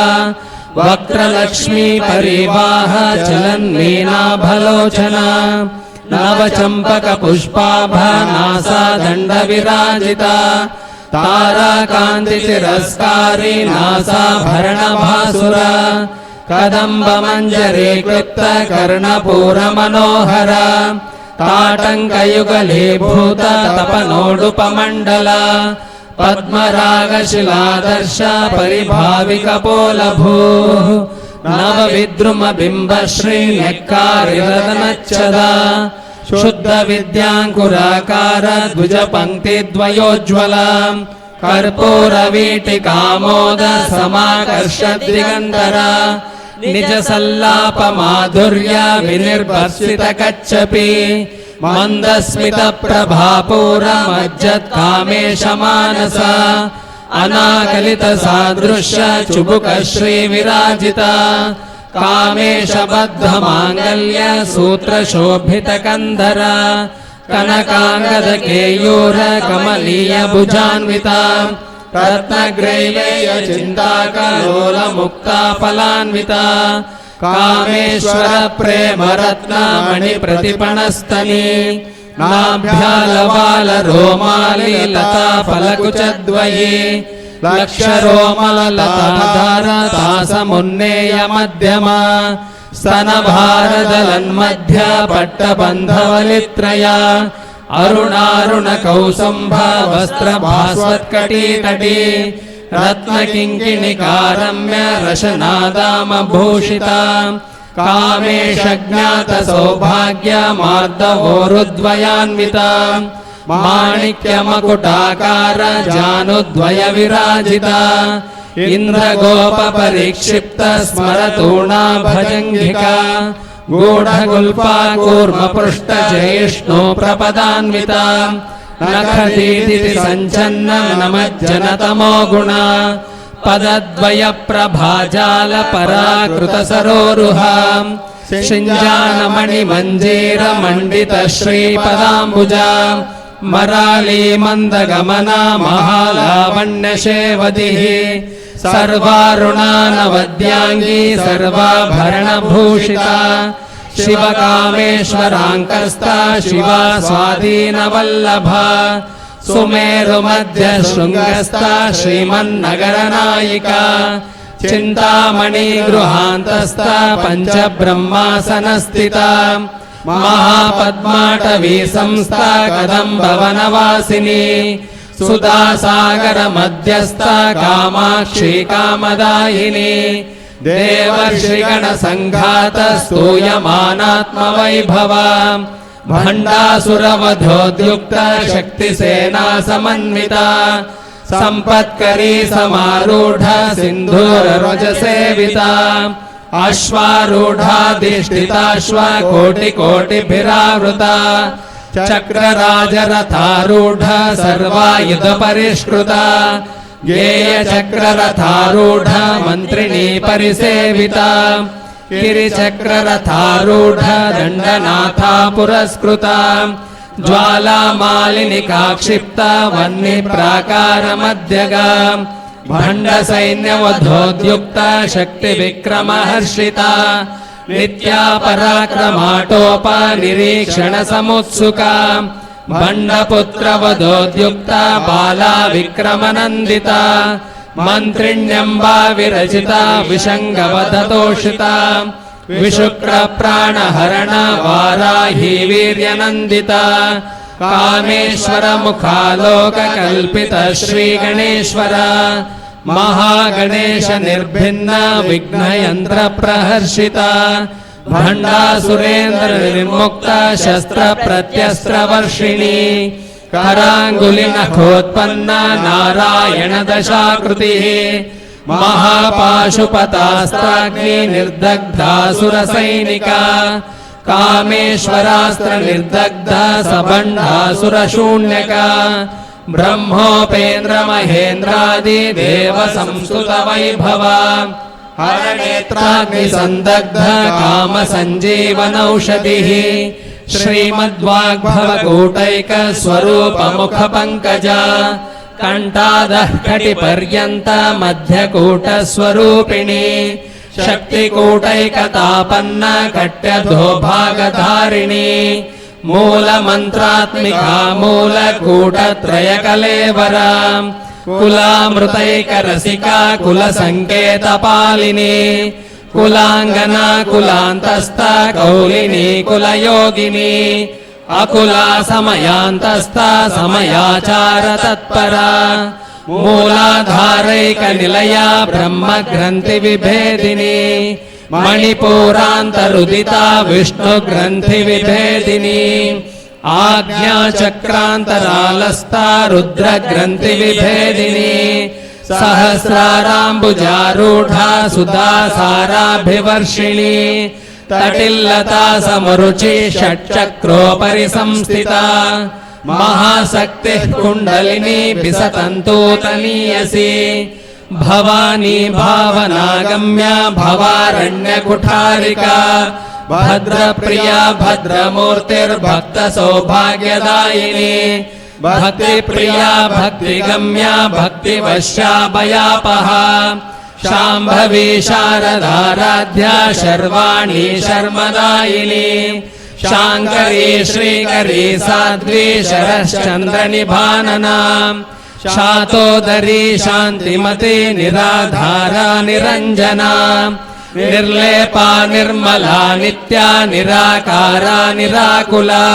Speaker 1: ವಕ್ರಲಕ್ಷ್ಮೀ ಪರಿವಾಹ ಚಲನ್ಮೀನಾಭಲೋಚನ ನವಚಂಪಕ ಪುಷ್ಪಾಭ ನಾಸಾ ದಂಡ ವಿರಾಜಿತ ತಾರಾಕಾಂತಿ ತಿರಸ್ಕಾರಿ ನಾಸಾಭರಣ ಭಾಸುರ ಕದಂಬ ಮಂಜರಿ ಕ್ಲಿಪ್ತ ಕರ್ಣಪೂರ ಮನೋಹರ ತಾಟಂಕಯುಗಲೀಭೂತ ತಪನೋಡುಪಮಂಡಲ ಪದ್ಮರಾಗ ಶಿಲಾದರ್ಶ ಪರಿಭಾವಿಕ ಪೋಲಭೂ ನವ ವಿದ್ರುಮ ಬಿಂಬ ಶ್ರೀ ನೆಕ್ಕಾರಿರದನಚ್ಚದ ಶುದ್ಧ ವಿದ್ಯಾಂಕುರಾಕಾರ ದ್ವಿಜ ಪಂಕ್ತಿ ದ್ವಯೋಜ್ವಲ ಕರ್ಪೂರ ವೀಟಿಕಾಮೋದ ಸಮಾಕರ್ಷ ದಿಗಂಧರ ನಿಜ ಸಲ್ಲಾಪ ಮಾಧುರ್ಯ ವಿನಿರ್ಭರ್ಸಿತ ಕಚ್ಚಪಿ ಮಂದಸ್ಮಿತ ಪ್ರಭಾಪೂರ ಮಜ್ಜತ್ ಕಾಮೇಶ ಮಾನಸ ಅನಾಕಲಿತ ಸಾದೃಶ್ಯ ಚುಬುಕ ಶ್ರೀ ವಿರಾಜಿತ ಕಾಮೇಶ ಬದ್ಧ ಮಾಂಗಲ್ಯ ಸೂತ್ರ ಶೋಭಿತ ಕಂಧರ ಕನಕಾಂಗದ ಕೇಯೂರ ಕಮಲೀಯ ಭುಜಾನ್ವಿತ ರತ್ನಗ್ರೈವೇಯ ಚಿಂತಾಕಲೋಲ ಮುಕ್ತ ಫಲಾನ್ವಿತ ಕಾಮೇಶ್ವರ ಪ್ರೇಮ ರತ್ನ ಮಣಿ ಪ್ರತಿಪಣಸ್ತನಿ ನಾಭ್ಯಾಲವಾಲ ರೋಮಾಲಿ ಲತಾ ಫಲಕುಚದ್ವಯಿ ಲಕ್ಷ ರೋಮಲ ಲತಾಧಾರ ತಾಸ ಮುನ್ನೇಯ ಮಧ್ಯಮ ಸ್ತನ ಭಾರದಲನ್ಮಧ್ಯ ಪಟ್ಟಬಂಧವಲಿತ್ರಯ ಅರುಣಾರುಣ ಕೌಸಂಭ ವಸ್ತ್ರ ಭಾಸ್ವತ್ಕಟೀತಟಿ ರತ್ನ ಕಿಂಕಿಣಿಕಾರಮ್ಯ ರಶನಾದಾಮ ಭೂಷಿತ ಕಾಮೇಶ ಜ್ಞಾತ ಸೌಭಾಗ್ಯ ಮಾರ್ದವೋರುದ್ವಯಾನ್ವಿತ ಮಾಣಿಕ್ಯ ಮಕುಟಾಕಾರ ಜಾನುದ್ವಯ ವಿರಾಜಿತ ಇಂದ್ರ ಗೋಪ ಪರಿಕ್ಷಿಪ್ತ ಸ್ಮರತೂಣಾ ಭಜಂಘಿಕ ಗೂಢಗುಲ್ಪ ಕೂರ್ಮ ಪೃಷ್ಠ ಜಯಿಷ್ಣು ಪ್ರಪದಾನ್ವಿತ ನಖದೀತಿ ಸಂಚನ್ನ ನಮಜ್ಜನ ತಮೋ ಗುಣ ಪದದ್ವಯ ಪ್ರಭಾಜಾಲ ಪರಾಕೃತ ಸರೋರುಹ ಶಿಂಜಾನ ಮಣಿ ಮಂಜೀರ ಮಂಡಿತ ಶ್ರೀಪದಾಂಬುಜ ಮರಾಳಿ ಮಂದಗಮನ ಮಹಾಲಾವಣ್ಯ ಶೇವದಿ ಸರ್ವಾರುಣಾನವದ್ಯಾಂಗಿ ಸರ್ವಾಭರಣ ಭೂಷಿತ ಶಿವಕಾಮೇಶ್ವರಾಂಕಸ್ಥ ಶಿವ ಸ್ವಾಧೀನ ವಲ್ಲಭ ಸುಮೇರು ಮಧ್ಯ ಶೃಂಗಸ್ಥ ಶ್ರೀಮನ್ನಗರ ನಾಯಿಕ ಚಿಂತಾಮಣಿ ಗೃಹಾಂತಸ್ಥ ಪಂಚಬ್ರಹ್ಮಾಸನ ಸ್ಥಿತ ಮಹಾಪದ್ಮಾಟವಿ ಸಂಸ್ಥಾ ಕದಂಬ ವನವಾಸಿನಿ
Speaker 7: सुधासागर मध्यस्थ कामाक्षी कामदायिनी देवर्षिगण संघात स्तूयमानात्मवैभवा भण्डासुरवधोद्युक्त शक्तिसेना समन्विता संपत्करी समारूढ़ सिंधूररुज सेविता अश्वारूढ़ाधिष्ठिताश्व कोटि कोटिभिरावृता चक्रराजरथारूढ़ सर्वायुध परिष्कृता गेय चक्ररथारूढ़ मंत्रिणी परिसेविता गिरिचक्ररथारूढ़ दंडनाथा पुरस्कृता ज्वालामालिनिका क्षिप्ता वह्नि प्राकार मध्यगा भंड सैन्यवधोद्युक्ता शक्ति विक्रम हर्षिता नित्या पराक्रमाटोप निरीक्षण समुत्सुका भंडपुत्र वधोद्युक्ता बाला विक्रम नंदिता मंत्रिण्यंबा विरचिता विशंगवधतोषिता विशुक्र प्राणहरण वाराही वीर्यनंदिता कामेश्वर मुखालोक कल्पित श्री गणेश्वर महागणेश निर्भिन्न विघ्नयंत्र प्रहर्षिता भंडासुरेन्द्र निर्मुक्ता शस्त्र प्रत्यस्त्र वर्षिणी करांगुली नखोत्पन्ना नारायण दशाकृतिः महापाशुपतास्त्राग्नि निर्दग्धासुर सैनिका कामेश्वरास्त्र निर्दग्ध सबंडासुर शून्यका ब्रह्मोपेन्द्र महेन्द्रादि देव संस्तुत वैभवा हरनेत्राग्नि संदग्ध काम संजीवनौषधिः श्रीमद्वाग्भव कूटैक स्वरूप मुख पंकजा कंठादः कटिपर्यन्त मध्यकूट स्वरूपिणी शक्तिकूटैकतापन्न कट्यधोभागधारिणी मूलमन्त्रात्मिका मूलकूटत्रयकलेवरा कुलामृतैकरसिका कुलसङ्केतपालिनी कुलाङ्गना कुलान्तस्था कौलिनी कुलयोगिनी अकुला समयान्तस्था समयाचार तत्परा मूलाधारैक निलया ब्रह्म ग्रंथि विभेदिनी मणिपुरान्तरुदिता विष्णु ग्रंथि विभेदिनी आज्ञा चक्रान्तरालस्था रुद्र ग्रंथि विभेदिनी सहस्राराम्बुजारूढ़ा सुधासाराभिवर्षिणी तटिल्लता समरुचि षट्चक्रोपरि संस्थिता महाशक्तिः कुण्डलिनी विसतन्तूतनीयसी भवानी भावनागम्या भवारण्यकुठारिका भद्रप्रिया भद्रमूर्तिर्भक्त सौभाग्यदायिनी भक्तिप्रिया भक्तिगम्या भक्तिवश्या भयापहा शाम्भवी शारदाराध्या शर्वाणी शर्मदायिनी शांकरी श्रीकरी साध्वी शरश्चन्द्रनिभानना शातोदरी शांतिमती निराधारा निरंजना निर्लेपा निर्मला नित्या निराकारा निराकुला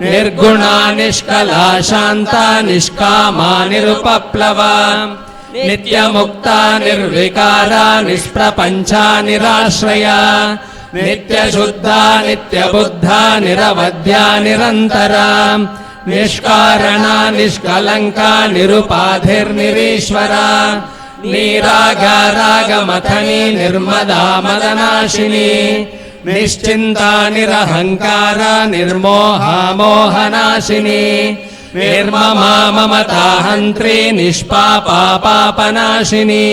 Speaker 7: निर्गुणा निष्कला शांता निष्कामा निरुपप्लवा नित्यमुक्ता निर्विकारा निष्प्रपंचा निराश्रया नित्यशुद्धा नित्यबुद्धा निरवध्या निरन्तरा निष्कारणा निष्कलंका निरुपाधिर्निरीश्वरा निरागारागमथनी निर्मदा मदनाशिनी निश्चिन्ता निरहंकारा निर्मोहा मोहनाशिनी निर्ममा ममता हन्त्री निष्पापा पापनाशिनी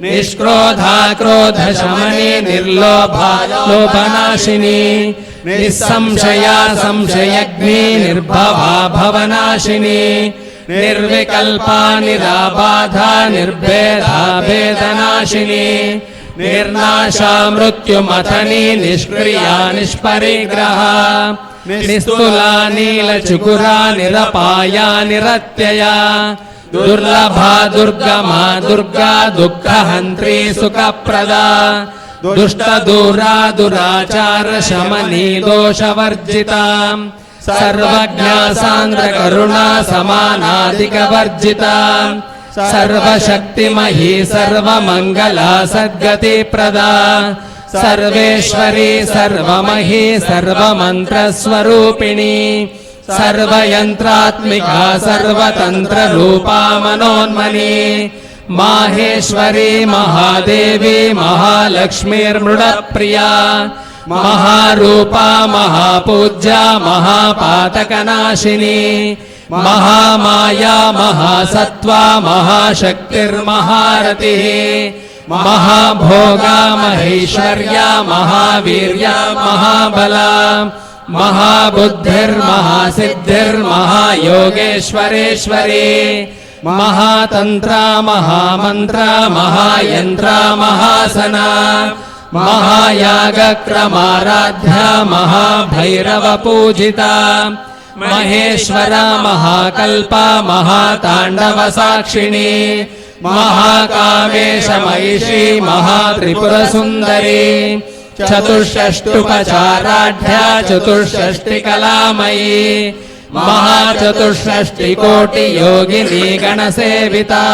Speaker 7: निष्क्रोधा क्रोधशमनी निर्लोभा लोभनाशिनी निस्संशया संशयग्नि निर्भवा भवनाशिनी निर्विकल्पा निराबाधा निर्भेदा भेदनाशिनी निर्नाशा मृत्युमथनी निष्क्रिया निष्परिग्रहा निस्तुला नीलचुकुरा निरपाया निरत्यया दुर्लभा दुर्गमा दुर्गा दुःखहन्त्री सुखप्रदा दुष्ट दूरा दुराचार शमनी दोषवर्जिता सर्वज्ञा सान्द्र करुणा समानाधिकवर्जिता सर्वशक्तिमही सर्वमङ्गला सद्गतिप्रदा सर्वेश्वरी सर्वमही सर्वमन्त्रस्वरूपिणी सर्वयन्त्रात्मिका सर्वतन्त्ररूपा मनोन्मनी माहेश्वरी महादेवी महालक्ष्मीर्मृडप्रिया महारूपा महापूज्या महापातकनाशिनी महामाया महासत्त्वा महाशक्तिर्महारतिः महाभोगा महेश्वर्या महावीर्या महाबला महाबुद्धिर्महासिद्धिर्महायोगेश्वरेश्वरी महातन्त्रा महामन्त्रा महायन्त्रा महासना महायागक्रमाराध्या महाभैरवपूजिता महेश्वरा महाकल्पा महाताण्डवसाक्षिणी महाकामेशमहिषी महात्रिपुरसुन्दरी चतुष्षष्टुपचाराढ्या चतुष्षष्टिकलामयी महाचतुष्षष्टिकोटियोगिनी गणसेविता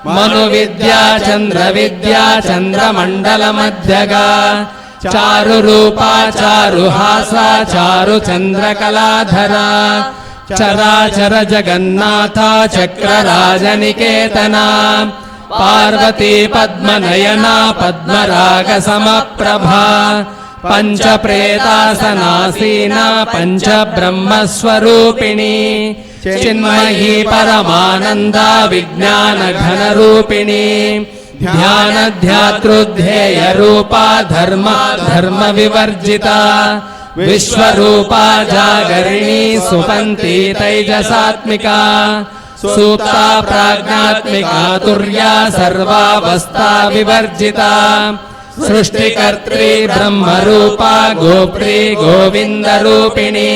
Speaker 7: मनुविद्या चन्द्रविद्या चन्द्रमण्डलमध्यगा चारुरूपा चारुहासा चारुचन्द्रकलाधरा चराचर जगन्नाथा चक्रराजनिकेतना पार्वती पद्मनयना पद्मरागसमप्रभा पञ्चप्रेतासनासीना पञ्चब्रह्मस्वरूपिणी चिन्मयी परमानन्दा विज्ञानघनरूपिणी ध्यानध्यातृध्येयरूपा धर्मविवर्जिता विश्वरूपा जागरिणी सुपन्ती तैजसात्मिका सूक्ता प्राज्ञात्मिका तुर्या सर्वावस्था विवर्जिता सृष्टिकर्त्री ब्रह्मरूपा गोप्त्री गोविन्दरूपिणी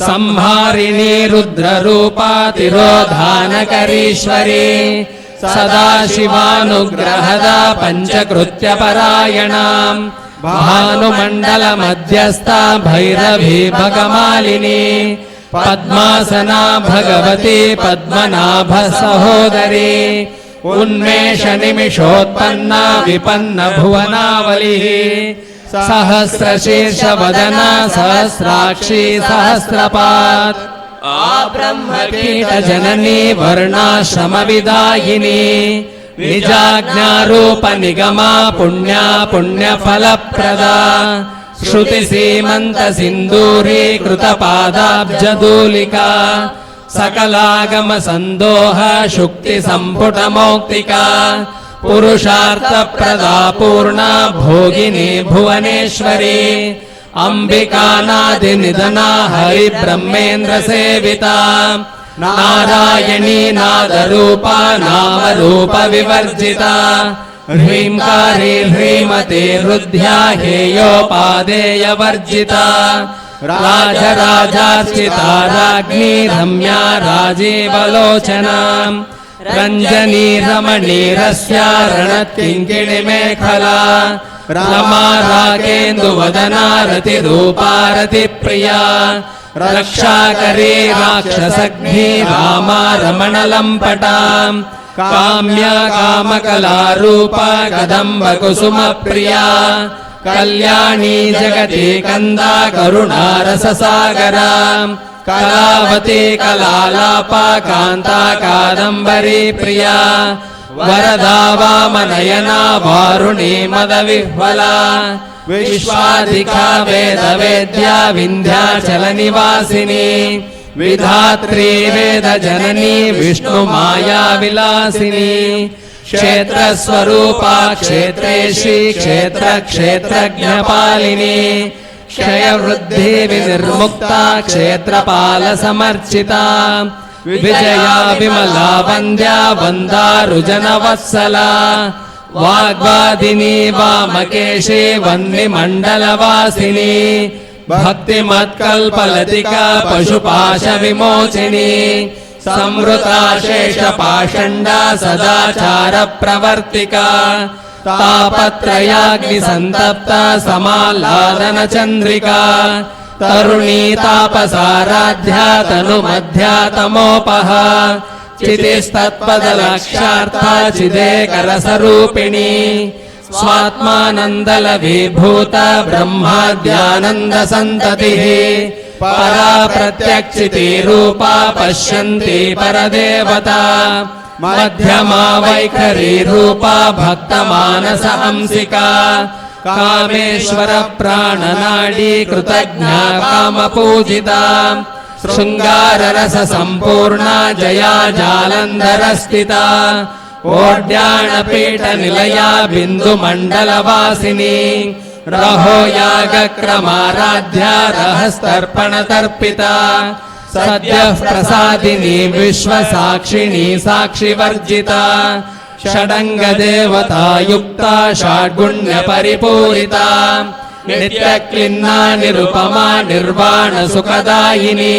Speaker 7: संहारिणी रुद्ररूपा तिरोधानकरीश्वरी सदाशिवानुग्रहदा पञ्चकृत्यपरायणा भानुमण्डलमध्यस्था भैरवी भगमालिनी पद्मासना भगवती पद्मनाभ सहोदरी उन्मेषनिमिषोत्पन्ना विपन्न भुवनावलिः सहस्रशीर्षवदना सहस्राक्षी सहस्रपात् ब्रह्मकीटजननी वर्णाश्रमविदायिनी निजाज्ञारूपनिगमा पुण्या पुण्यफलप्रदा श्रुतिसीमन्तसिन्दूरीकृतपादाब्जदूलिका सकलागमसन्दोह शुक्तिसम्पुटमौक्तिका पुरुषार्थप्रदा पूर्णा भोगिनी भुवनेश्वरी अम्बिकानादिनिधना हरिब्रह्मेन्द्रसेविता नारायणी नादरूपा नामरूपविवर्जिता ह्रीङ्कारी ह्रीमती रुद्ध्या हेयोपादेयवर्जिता राजराजार्चिता राज्ञी रम्या राजीवलोचना रञ्जनी रमणीरस्या रणत्किङ्किणिमेखला रमा रागेन्दुवदना रतिरूपा रतिप्रिया रक्षाकरी राक्षसग्नी रामा रमणलम्पटा काम्या कामकलारूपा कदम्बकुसुमप्रिया कल्याणी जगति कन्दा करुणारससागरा कलावती कलालापा कान्ता कादम्बरी प्रिया वरदा वामनयना वारुणी मदविह्वला विश्वाधिका वेदवेद्या विन्ध्याचलनिवासिनी विधात्री वेदजननी विष्णुमाया विलासिनी क्षेत्रस्वरूपा क्षेत्रेशी क्षेत्रक्षेत्रज्ञपालिनी क्षयवृद्धि विनिर्मुक्ता क्षेत्रपालसमर्चिता विजया विमला वन्द्या वन्दारुजनवत्सला वाग्वादिनी वामकेशी वह्निमण्डलवासिनी भक्तिमत्कल्पलतिका पशुपाशविमोचिनी संवृता शेषपाषण्डा सदाचारप्रवर्तिका तापत्रयाग्निसन्तप्ता समाह्लादनचन्द्रिका तरुणी तापसाराध्या तनुमध्या तमोपः चितिस्तत्पदलक्ष्यार्था चिदेकरसरूपिणी स्वात्मानन्दलभीभूत ब्रह्माद्यानन्दसन्ततिः परा प्रत्यक्षितिरूपा पश्यन्ति परदेवता मध्यमा वैखरी रूपा भक्तमानस हंसिका कामेश्वर प्राणनाडी कृतज्ञा कामपूजिता शृङ्गाररस सम्पूर्णा जया जालन्धरस्थिता ओड्याणपीठनिलया बिन्दुमण्डलवासिनी रहो यागक्रमाराध्या रहस्तर्पणतर्पिता सद्यः प्रसादिनी विश्वसाक्षिणी साक्षिवर्जिता षडङ्गदेवता युक्ता षड्गुण्यपरिपूरिता नित्यक्लिन्ना निरुपमा निर्वाणसुखदायिनी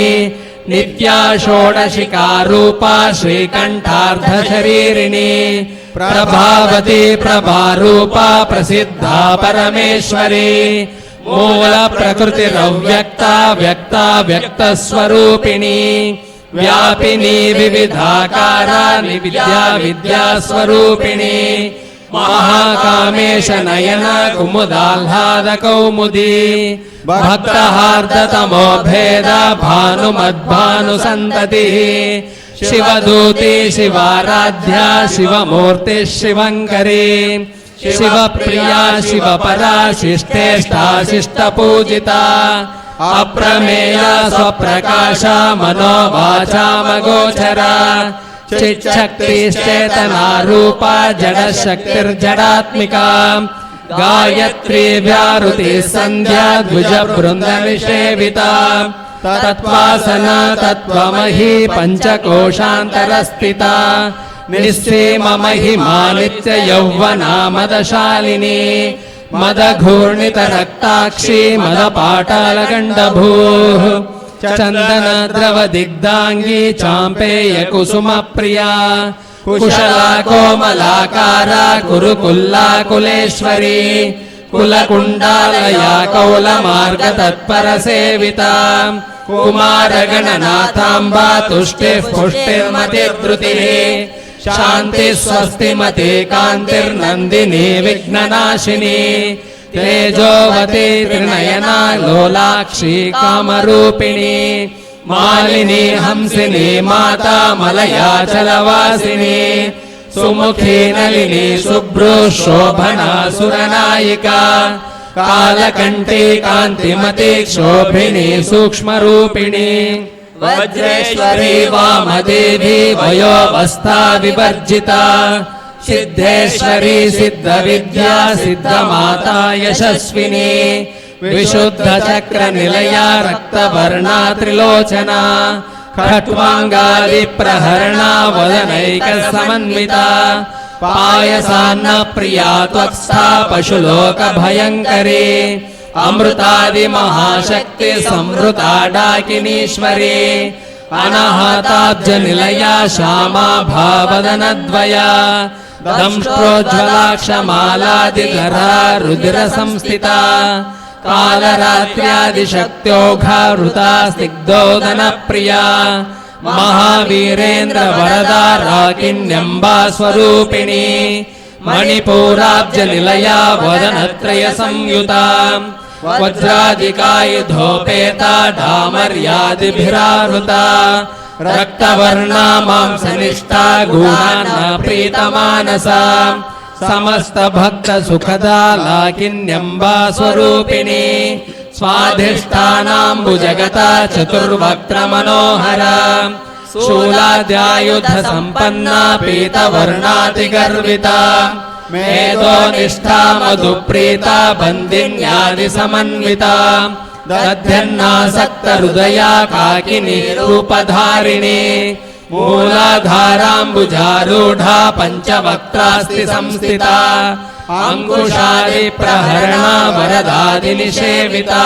Speaker 7: नित्या षोडशिकारूपा श्रीकण्ठार्धशरीरिणी प्रभावती प्रभारूपा प्रसिद्धा परमेश्वरी मूलप्रकृतिरव्यक्ता व्यक्ता व्यक्तस्वरूपिणी व्यापिनी विविधाकारा विद्या विद्यास्वरूपिणी महाकामेश नयन कुमुदाह्लादकौमुदी भक्तहार्दतमो भेद भानुमद्भानुसन्ततिः शिवदूती शिवाराध्या शिवमूर्तिः शिवङ्करी शिवप्रिया शिवपरा शिष्टेष्टा शिष्टपूजिता अप्रमेया स्वप्रकाशा मनोवाचामगोचरा चिच्छक्तिश्चेतना रूपा जडशक्तिर्जडात्मिका गायत्री व्याहृतिः सन्ध्या द्विजवृन्दनिषेविता तत्त्वासना तत्त्वमही पञ्चकोशान्तरस्थिता निःसीममहिमा नित्ययौवना मदशालिनी मदघूर्णितरक्ताक्षी मदपाटालगण्डभूः चन्दनद्रवदिग्धाङ्गी चाम्पेयकुसुमप्रिया कुशला कोमलाकारा कुरुकुल्लाकुलेश्वरी कुलकुण्डालया कौलमार्गतत्परसेविता कुमारगणनाथाम्बा तुष्टिः पुष्टिर्मतिर्धृतिः शान्तिः स्वस्तिमती कान्तिर्नन्दिनी विघ्ननाशिनी तेजोवती त्रिनयना लोलाक्षी कामरूपिणी मालिनी हंसिनी माता मलयाचलवासिनी सुमुखी नलिनी शुभ्रू शोभना सुरनायिका कालकण्ठी कान्तिमती क्षोभिनी सूक्ष्मरूपिणी वज्रेश्वरी वामदेवी वयोवस्था विवर्जिता सिद्धेश्वरी सिद्धविद्या सिद्धमाता यशस्विनी विशुद्धचक्रनिलया रक्तवर्णा त्रिलोचना खट्वाङ्गादिप्रहरणा वदनैकसमन्विता पायसान्नप्रिया त्वत्स्था पशुलोकभयङ्करी अमृतादिमहाशक्ति संवृता डाकिनीश्वरी अनाहताब्जनिलया श्यामा भावदनद्वया दंष्ट्रोज्ज्वलाक्षमालादिधरा रुधिरसंस्थिता कालरात्र्यादिशक्त्योघावृता स्निग्धोदनप्रिया महावीरेन्द्रवरदा राकिन्यम्बा स्वरूपिणी मणिपूराब्जनिलया वदनत्रयसंयुता वज्रादिकायुधोपेता डामर्यादिभिरावृता रक्तवर्णा मांसनिष्ठा गूढाना प्रीतमानसा समस्तभक्तसुखदा लाकिन्यम्बा स्वरूपिणी स्वाधिष्ठानाम्बुजगता चतुर्वक्त्रमनोहरा शूलाद्यायुधसम्पन्ना पीतवर्णातिगर्विता मेधोनिष्ठा मधुप्रीता बन्दिन्यादिसमन्विता दध्यन्नासक्तहृदया काकिनी रूपधारिणी मूलाधाराम्बुजारूढा पञ्चवक्त्रास्ति संस्थिता अङ्कुशादिप्रहरणा वरदादिनिषेविता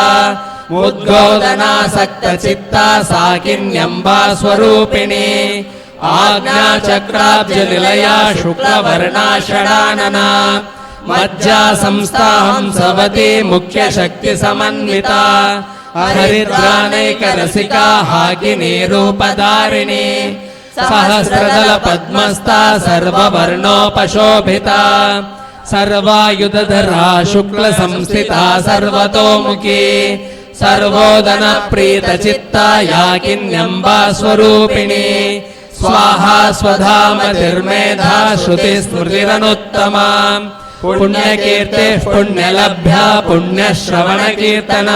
Speaker 7: उद्गोदनासक्तचित्ता साकिन्यम्बा स्वरूपिणी आज्ञाचक्राब्जनिलया शुक्लवर्णा षडानना मज्जा संस्था हंसवती मुख्यशक्तिसमन्विता ಹರಿದ್ರಾನೈಕರಸಿಕಾ ಹಾಕಿನಿ ರೂಪಧಾರಿಣಿ ಸಹಸ್ರದಳ ಪದ್ಮಸ್ತಾ ಸರ್ವವರ್ಣೋಪಶೋಭಿತಾ ಸರ್ವಾಯುಧಧರಾ ಶುಕ್ಲ ಸಂಸ್ಥಿತಾ ಸರ್ವತೋಮುಖಿ ಸರ್ವೋದನ ಪ್ರೀತ ಚಿತ್ತ ಯಾಕಿನ್ಯಂಬಾ ಸ್ವರೂಪಿಣಿ ಸ್ವಾಹಾ ಸ್ವಧಾಮತಿರ್ಮೇಧಾ ಶ್ರುತಿ ಸ್ಮೃತಿರನುತ್ತಮ ಪುಣ್ಯಕೀರ್ತಿ ಪುಣ್ಯಲಭ್ಯ ಪುಣ್ಯಶ್ರವಣ ಕೀರ್ತನ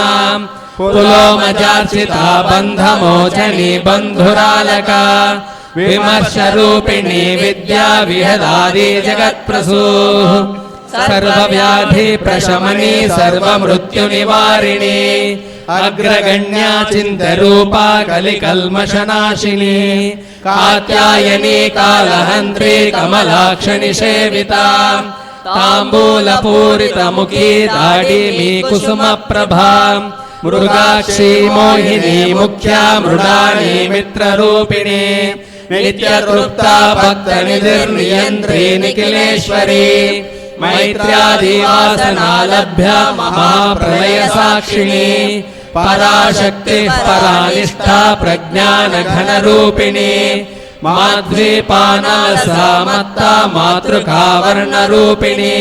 Speaker 7: ಪುಲೋಮಜಾರ್ಚಿತಾ ಬಂಧಮೋಚನಿ ಬಂಧುರಾಲಕ ವಿಮರ್ಶ ರೂಪಿಣಿ ವಿದ್ಯಾ ವಿಹದಾದಿ ಜಗತ್ಪ್ರಸೂ ಸರ್ವವ್ಯಾಧಿ ಪ್ರಶಮನಿ ಸರ್ವಮೃತ್ಯು ನಿವಾರಿಣಿ ಅಗ್ರಗಣ್ಯ ಚಿಂತರೂಪಾ ಕಲಿಕಲ್ಮಷನಾಶಿನಿ ಕಾತ್ಯಾಯನಿ ಕಾಲಹಂತ್ರಿ ಕಮಲಾಕ್ಷಣಿ ಸೇವಿತಾ ತಾಂಬೂಲ ಪೂರಿತ ಮುಖಿ ದಾಡಿಮಿ ಕುಸುಮ ಪ್ರಭಾ ಮೃಗಾಕ್ಷಿ ಮೋಹಿನಿ ಮುಖ್ಯ ಮೃಡಾನಿ ಮಿತ್ರರೂಪಿಣಿ ನಿತ್ಯ ತೃಪ್ತ ಭಕ್ತ ನಿಧಿರ್ನಿಯಂತ್ರಿ ನಿಖಿಲೇಶ್ವರಿ ಮೈತ್ರ್ಯಾದಿವಾಸನಾ ಲಭ್ಯ ಮಹಾಪ್ರಳಯ ಸಾಕ್ಷಿಣಿ ಪರಾಶಕ್ತಿ ಪರಾನಿಷ್ಠಾ ಪ್ರಜ್ಞಾನ ಘನ ರೂಪಿಣಿ ಮಾಧ್ವೀಪಾನಲ ಮತ್ತ ಮಾತೃಕಾವರ್ಣ ರೂಪಿಣಿ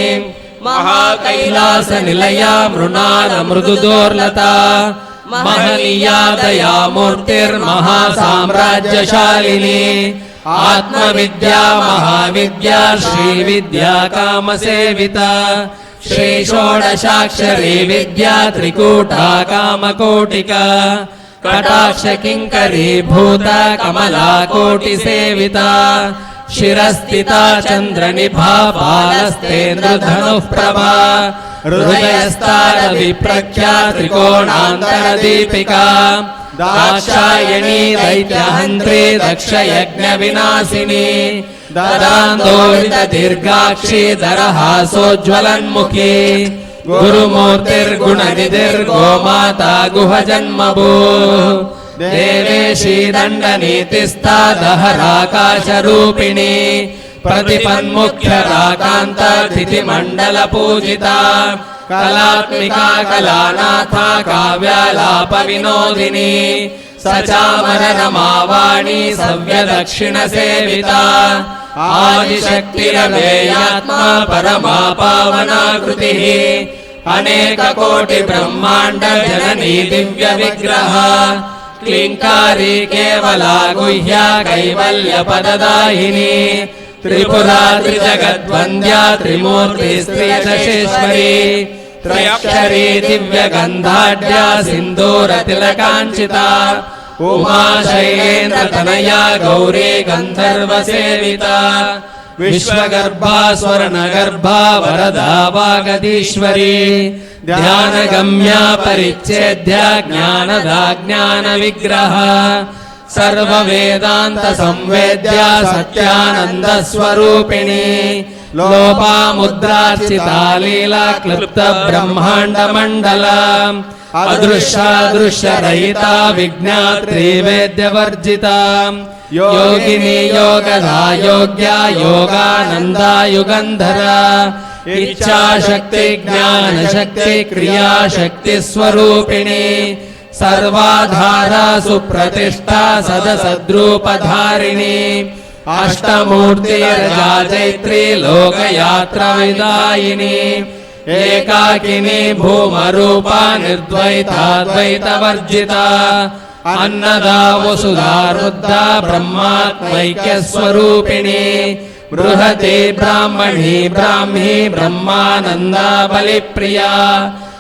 Speaker 7: ಮಹಾಕೈಲಾಸ ನಿಲಯ ಮೃಣಾಲ ಮೃದುದೋರ್ಲತಾ ಮಹನೀಯಾ ದಯಾ ಮೂರ್ತಿರ್ಮಹಾ ಸಾಮ್ರಾಜ್ಯಶಾಲಿನಿ ಆತ್ಮವಿದ್ಯಾ ಮಹಾವಿದ್ಯಾ ಶ್ರೀವಿದ್ಯಾ ಕಾಮಸೇವಿತಾ ಶ್ರೀ ಷೋಡಶಾಕ್ಷರಿ ವಿದ್ಯಾ ತ್ರಿಕೂಟಾ ಕಾಮಕೋಟಿಕಾ ಕಟಾಕ್ಷ ಕಿಂಕರಿ ಭೂತ ಕಮಲಾ ಕೋಟಿ ಸೇವಿತಾ ಶಿರಸ್ಥಿತಾ ಚಂದ್ರನಿಭಾ ಬಾಲಸ್ತೇಂದ್ರ ಧನುಃ ಪ್ರಭಾ ಹೃದಯಸ್ಥಾನ ವಿಪ್ರಖ್ಯಾ ತ್ರಿಕೋಣಾಂತರ ದೀಪಿಕಾ ದಾಕ್ಷಾಯಣಿ ದೈತ್ಯಹಂತ್ರಿ ದಕ್ಷ ಯಜ್ಞ ವಿನಾಶಿನಿ ದದಾಂದೋಳಿತ ದೀರ್ಘಾಕ್ಷಿ ದರಹಾಸೋಜ್ವಲನ್ಮುಖಿ ಗುರುಮೂರ್ತಿರ್ಗುಣನಿಧಿರ್ಗೋಮಾತಾ ಗುಹಜನ್ಮಭೂ ದೇವೇಶಿ ದಂಡ ನೀತಿಸ್ಥಾ ದಹರಾಕಾಶ ರೂಪಿಣಿ ಪ್ರತಿಪನ್ಮುಖ್ಯರಾಕಾಂತ ತಿಥಿ ಮಂಡಲ ಪೂಜಿತಾ ಕಲಾತ್ಮಿಕಾ ಕಲಾನಾಥ ಕಾವ್ಯಾಲಾಪ ವಿನೋದಿನಿ ಸಚಾಮರ ರಮಾವಾಣಿ ಸವ್ಯ ದಕ್ಷಿಣ ಸೇವಿತಾ ಆದಿಶಕ್ತಿರವೇಯಾತ್ಮ ಪರಮಾ ಪಾವನಾಕೃತಿ ಅನೇಕ ಕೋಟಿ ಬ್ರಹ್ಮಾಂಡ ಜನನಿ ದಿವ್ಯ ವಿಗ್ರಹ ಕ್ಲಿಂಕಾರಿ ಕೇವಲ ಗುಹ್ಯ ಕೈವಲ್ಯ ಪದದಾಯಿನಿ ತ್ರಿಪುರಾ ತ್ರಿಜಗದ್ವಂದ್ಯಾ ತ್ರಿಮೂರ್ತಿ ಸ್ತ್ರೀಯಶೇಶ್ವರಿ ತ್ರಯಕ್ಷರಿ ದಿವ್ಯ ಗಂಧಾಢ್ಯ ಸಿಂಧೂರ ತಿಲಕಾಂಚಿತಾ ಉಮಾ ಶೈಲೇಂದ್ರ ತನಯಾ ಗೌರಿ ಗಂಧರ್ವ ಸೇವಿತಾ ವಿಶ್ವಗರ್ಭಾ ಸ್ವರ್ಣಗರ್ಭಾ ವರದಾ ವಾಗದೀಶ್ವರಿ ಧ್ಯಾನ ಗಮ್ಯ ಪರಿಚ್ಛೇದ್ಯ ಜ್ಞಾನದ ಜ್ಞಾನ ವಿಗ್ರಹ ಸರ್ವ ವೇದಾಂತ ಸಂವೇದ್ಯ ಸತ್ಯಾನಂದ ಸ್ವರೂಪಿಣಿ ಲೋಪಾ ಮುದ್ರಾರ್ಚಿತಾ ಲೀಲಾ ಕ್ಲುಪ್ತ ಬ್ರಹ್ಮಾಂಡ ಮಂಡಲ ಅದೃಶ್ಯ ದೃಶ್ಯ ರಹಿತ ವಿಜ್ಞಾತ್ರಿ ವೇದ್ಯ ವರ್ಜಿತಾ ಯೋಗಿನಿ ಯೋಗದ ಯೋಗ್ಯ ಯೋಗಾನಂದ ಯುಗಂಧರ ಇಚ್ಛಾಶಕ್ತಿ ಜ್ಞಾನ ಶಕ್ತಿ ಕ್ರಿಯಾಶಕ್ತಿ ಸ್ವರೂಪಿಣಿ ಸರ್ವಾಧಾರ ಸುಪ್ರತಿಷ್ಠಾ ಸದಸದ್ರೂಪಧಾರಿಣಿ ಅಷ್ಟಮೂರ್ತಿ ರಜಾ ಚೈತ್ರಿ ಲೋಕಯಾತ್ರಾ ವಿದಾಯಿನಿ ಏಕಾಕಿನಿ ಭೂಮರೂಪ ನಿರ್ದ್ವೈತಾದ್ವೈತ ವರ್ಜಿತಾ ಅನ್ನದ ವಸುಧಾ ವೃದ್ಧ ಬ್ರಹ್ಮಾತ್ಮೈಕ್ಯ ಸ್ವರೂಪಿಣಿ ಬೃಹತಿ ಬ್ರಾಹ್ಮಣಿ ಬ್ರಾಹ್ಮಿ ಬ್ರಹ್ಮಾನಂದ ಬಲಿಪ್ರಿಯಾ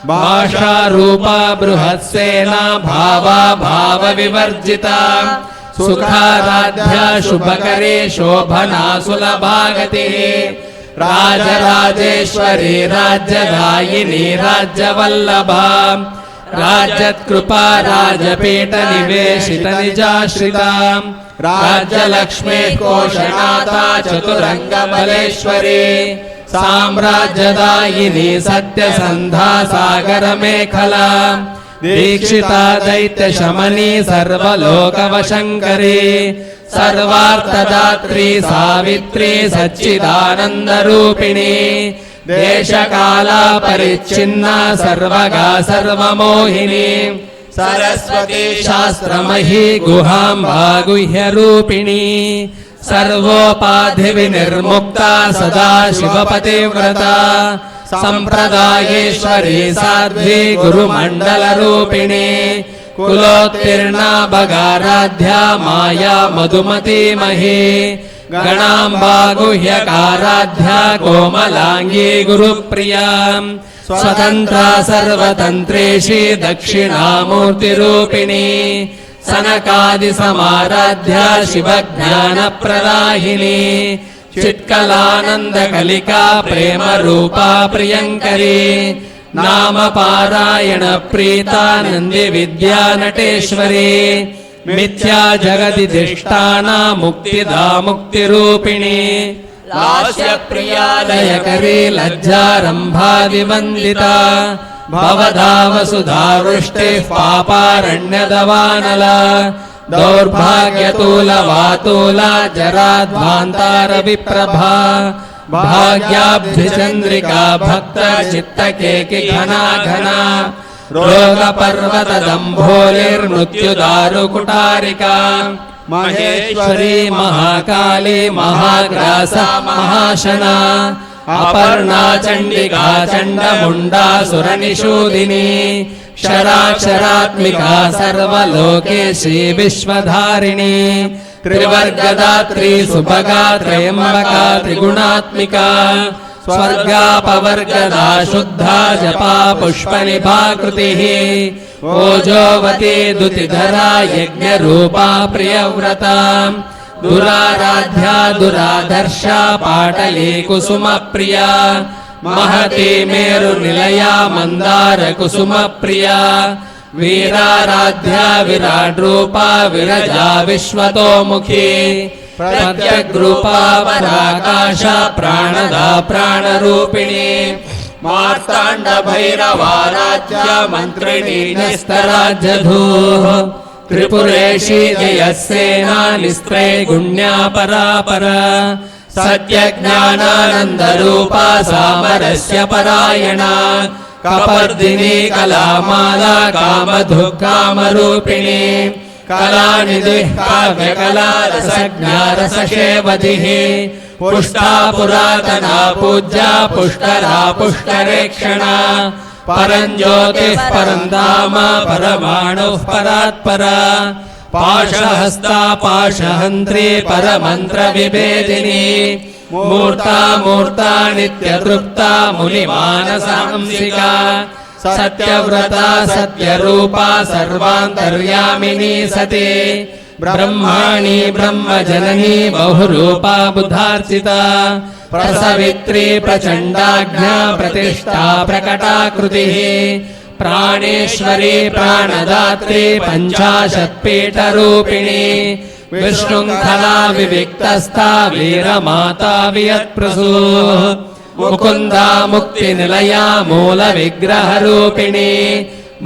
Speaker 7: ಭಾಷಾ ರೂಪ ಬೃಹತ್ ಸೇನಾ ಭಾವ ಭಾವ ವಿವರ್ಜಿತಾ ಸುಖಾರಾಧ್ಯ ಶುಭಕರಿ ಶೋಭನಾ ಸುಲಭಾಗತಿ ರಾಜರಾಜೇಶ್ವರಿ ರಾಜ್ಯದಾಯಿನಿ ರಾಜ್ಯವಲ್ಲಭ ರಾಜ್ಯತ್ಕೃಪಾ ರಾಜಪೀಠ ನಿವೇಶಿತ ನಿಜಾಶ್ರಿತಾ ರಾಜ್ಯಲಕ್ಷ್ಮೀ ಕೋಶನಾಥ ಚತುರಂಗ ಬಲೇಶ್ವರಿ ಸಾಮ್ರಾಜ್ಯದಾಯಿನಿ ಸತ್ಯಸಂಧಾ ಸಾಗರ ಮೇಖಲಾ ದೀಕ್ಷಿತಾ ದೈತ್ಯ ಶಮನಿ ಸರ್ವಲೋಕವಶಂಕರಿ ಸರ್ವಾರ್ಥದಾತ್ರಿ ಸಾವಿತ್ರಿ ಸಚ್ಚಿದಾನಂದ ರೂಪಿಣಿ ದೇಶಕಾಲ ಪರಿಚ್ಛಿನ್ನ ಸರ್ವಗಾ ಸರ್ವಮೋಹಿನಿ
Speaker 2: सरस्वती
Speaker 7: शास्त्रमही गुहाम्बा गुह्यरूपिणी सर्वोपाधिविनिर्मुक्ता सदा शिवपतिव्रता संप्रदायेश्वरी साध्वी गुरुमण्डलरूपिणी कुलोत्तीर्णा भगाराध्या माया मधुमती मही गणाम्बा गुह्यकाराध्या कोमलांगी गुरुप्रिया स्वतंत्रा सर्वतंत्रेशी दक्षिणामूर्तिरूपिणी सनकादिसमाराध्या शिवज्ञानप्रदायिनी चित्कलानन्दकलिका प्रेमरूपा प्रियङ्करी नाम पारायण प्रीता नन्दिविद्या नटेश्वरी मिथ्या जगदिधिष्ठाना मुक्तिदा मुक्तिरूपिणी
Speaker 2: लास्यप्रिया
Speaker 7: लयकरी लज्जारम्भादिवन्दिता भवदा वसुधावृष्टिः पापारण्यदवानला दौर्भाग्यतूलवातूला जराध्वान्तारविप्रभा भाग्याब्धिचन्द्रिका भक्तचित्तकेकि घना घना रोगपर्वतदम्भोलिर्मृत्युदारुकुटारिका महेश्वरी महाकाली महाग्रासा महाशना अपर्णा चण्डिका चण्डमुण्डा सुरनिषूदिनी शराक्षरात्मिका सर्वलोकेशी विश्वधारिणी त्रिवर्गदात्री सुभगा त्रयम्बका त्रिगुणात्मिका स्वर्गापवर्गदा शुद्धा जपा पुष्पनिभा कृतिः ओजोवती दुतिधरा यज्ञरूपा प्रियव्रता दुराराध्या दुराधर्षा पाटली कुसुमप्रिया महती मेरुनिलया मंदार कुसुमप्रिया वीराराध्या विराट्रूपा विरजा विश्वतोमुखी प्रत्यग्रूपा पराकाशा प्राणदा प्राणरूपिणी मार्ताण्ड भैरवाराध्या मन्त्रिणी निस्तराजधूः त्रिपुरेशी जयसेना निस्त्रैगुण्या परापरा सत्यज्ञानानन्दरूपा सामरस्य परायणा कपर्दिनी कलामाला कामधुक्कामरूपिणी कलानिधिः काव्यकला रसज्ञा रससेवधिः पुष्टा पुरातना पूज्या पुष्करा पुष्करेक्षणा परञ्ज्योतिः परन्धाम परमाणुः परात्परा पाशहस्ता पाशहन्त्री परमन्त्रविभेदिनी मूर्ता मूर्ता नित्यतृप्ता मुनिमानसांसिका सत्यव्रता सत्यरूपा सर्वान्तर्यामिनी सती ब्रह्माणि ब्रह्मजननी बहुरूपा बुधार्चिता प्रसवित्री प्रचण्डाज्ञा प्रतिष्ठा प्रकटाकृतिः प्राणेश्वरी प्राणदात्री पञ्चाशत्पीठरूपिणी विशृङ्खला विविक्तस्था वीरमाता वियत्प्रसूः मुकुन्दा मुक्तिनिलया मूलविग्रहरूपिणी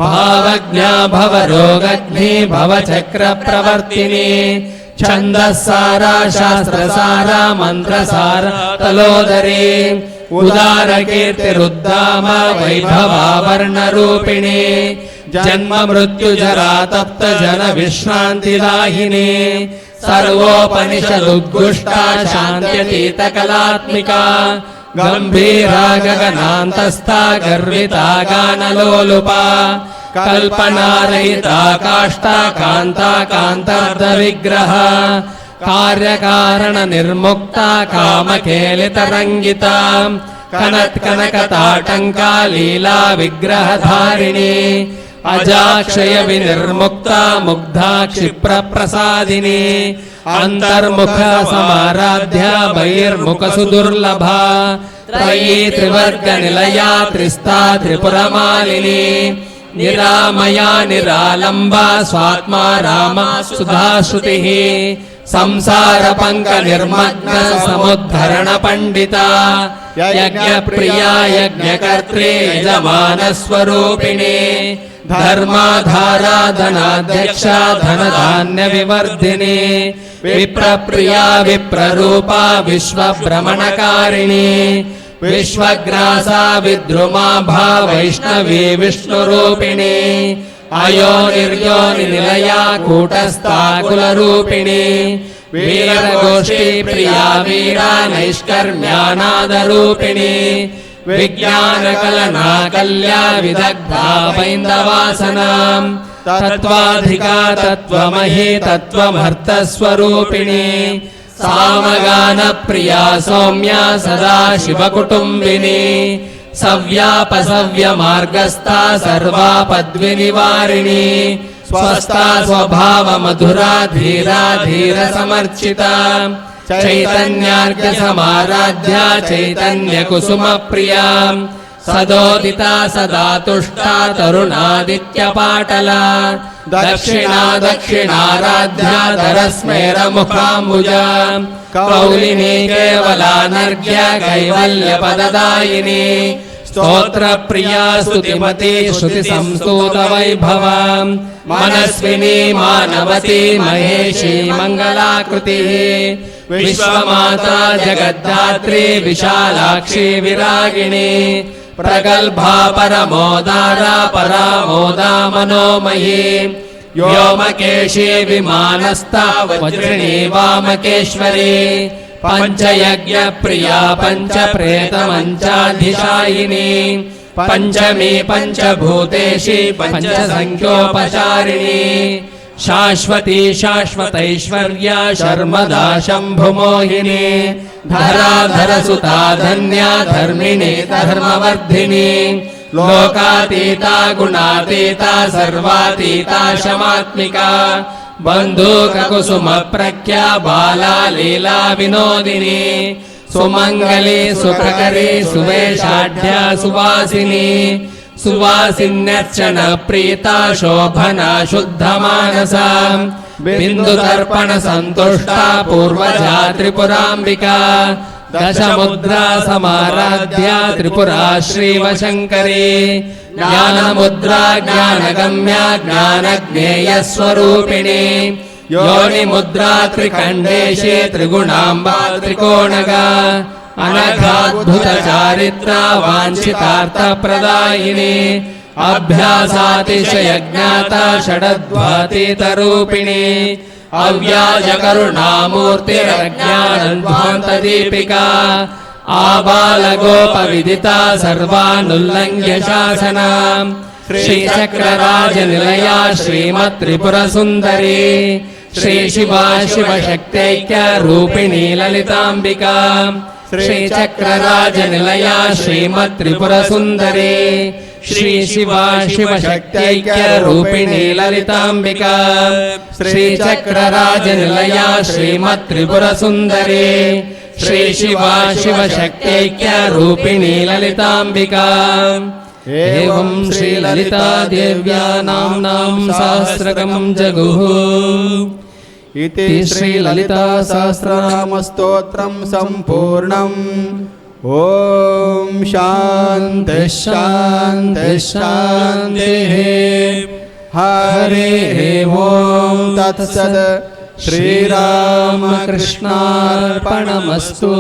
Speaker 7: भावज्ञा भवरोगग्नि भवचक्रप्रवर्तिनी छन्दस्सारा शास्त्रसारा मन्त्रसारा तलोदरी उदारकीर्तिरुद्धाम वैभवावर्णरूपिणी जन्म मृत्युजरा तप्त जन विश्रान्तिदाहिनी सर्वोपनिषदुद्गुष्टा शान्त्यतीतकलात्मिका गम्भीरा गगनान्तस्था गर्विता गानलोलुपा कल्पनारहिता काष्ठा कान्ता कान्तार्धविग्रह कार्यकारण निर्मुक्ता कामकेलितरङ्गिता कनत्कनकताटङ्का लीला विग्रहधारिणी अजाक्षय विनिर्मुक्ता मुग्धा क्षिप्रप्रसादिनी अंतर्मुख समाराध्या बहिर्मुख सुदुर्लभा त्रयी त्रिवर्ग निलया त्रिस्ता त्रिपुरमालिनी निरामया निरालंबा स्वात्मा रामा सुधाश्रुतिः संसार पंक निर्मग्न समुद्धरण पंडिता यज्ञ प्रिया यज्ञकर्त्री यजमान स्वरूपिणी धर्माधारा धनाध्यक्षा धनधान्य विवर्धिनी विप्रप्रिया विप्ररूपा विश्वभ्रमणकारिणी विश्वग्रासा विद्रुमा भा वैष्णवी विष्णुरूपिणी अयोनिर्योनिनिलया कूटस्थाकुलरूपिणी वीरगोष्ठी प्रिया वीरा नैष्कर्म्यानादरूपिणी विज्ञानकलना कल्या विदग्धा बैन्दवासनाम् तत्त्वाधिका तत्त्वमही तत्त्वमर्थस्वरूपिणी सामगानप्रिया सौम्या सदा शिवकुटुम्बिनी सव्यापसव्यमार्गस्था सर्वापद्विनिवारिणी स्वस्था स्वभावमधुरा धीरा धीरसमर्चिता चैतन्यार्घ्यसमाराध्या चैतन्यकुसुमप्रिया सदोदिता सदा तुष्टा तरुणादित्यपाटला दक्षिणा दक्षिणाराध्या धरस्मेरमुखाम्बुजा कौलिनी केवलानर्घ्य कैवल्यपददायिनी स्तोत्रप्रिया स्तुतिमती श्रुतिसंस्तुतवैभवा मनस्विनी मानवती महेशी मङ्गलाकृतिः विश्वमाता जगद्धात्री विशालाक्षी विरागिणी प्रगल्भा परमोदारा परामोदा मनोमयी व्योमकेशी विमानस्था वज्रिणी वामकेश्वरी पञ्चयज्ञप्रिया पञ्चप्रेतमञ्चाधिशायिनी पञ्चमी पञ्चभूतेशी पञ्चसङ्ख्योपचारिणी शाश्वती शाश्वतैश्वर्या शर्मदा शम्भुमोहिनी धराधरसुता धन्या धर्मिणी धर्मवर्धिनी लोकातीता गुणातीता सर्वातीता शमात्मिका बन्धूककुसुमप्रख्या बाला लीला विनोदिनी सुमङ्गली सुखकरी सुवेशाढ्या सुवासिनी सुवासिन्यर्चन प्रीता शोभना शुद्धमानसा बिन्दुतर्पण सन्तुष्टा पूर्वजा त्रिपुराम्बिका दशमुद्रा समाराध्या त्रिपुरा श्रीवशङ्करी ज्ञानमुद्रा ज्ञानगम्या ज्ञानज्ञेयस्वरूपिणी योनिमुद्रा त्रिकण्डेशी त्रिगुणाम्बा त्रिकोणगा अनघाद्भुतचारित्रा वाञ्छितार्थप्रदायिनी अभ्यासातिशयज्ञाता षडध्वातीतरूपिणी अव्याजकरुणामूर्तिरज्ञानध्वान्तदीपिका आबालगोपविदिता सर्वानुल्लङ्घ्य शासना श्रीचक्रराजनिलया श्रीमत्त्रिपुरसुन्दरी श्रीशिवा शिवशक्त्यैक्य रूपिणी ललिताम्बिका श्रीचक्रराजनिलया श्रीमत्त्रिपुरसुन्दरी श्रीशिवा शिवशक्त्यैक्य रूपिणी ललिताम्बिका श्रीचक्रराजनिलया श्रीमत्त्रिपुरसुन्दरी श्रीशिवा शिवशक्त्यैक्य रूपिणी ललिताम्बिका एवं श्रीललिता देव्या नाम्नां सहस्रकं जगुः इति श्रीललिता सहस्रनामस्तोत्रं सम्पूर्णम् ॐ शान्तिः शान्तिः शान्तिः हरिः ॐ तत्सत् श्रीरामकृष्णार्पणमस्तु।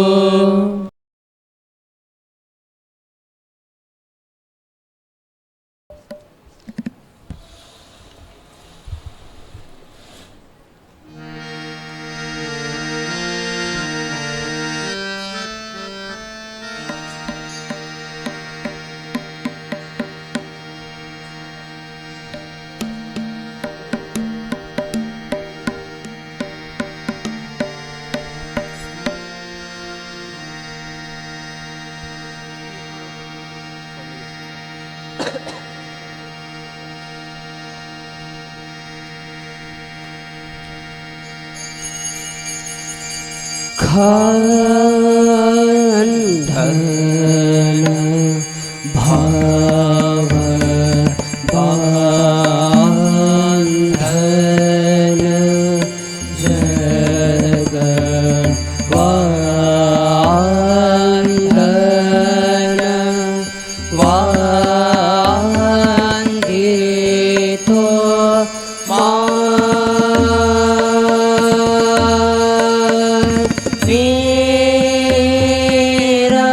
Speaker 2: खण्डन भाव बन्धन जगवन्दन वन्दितो वीरा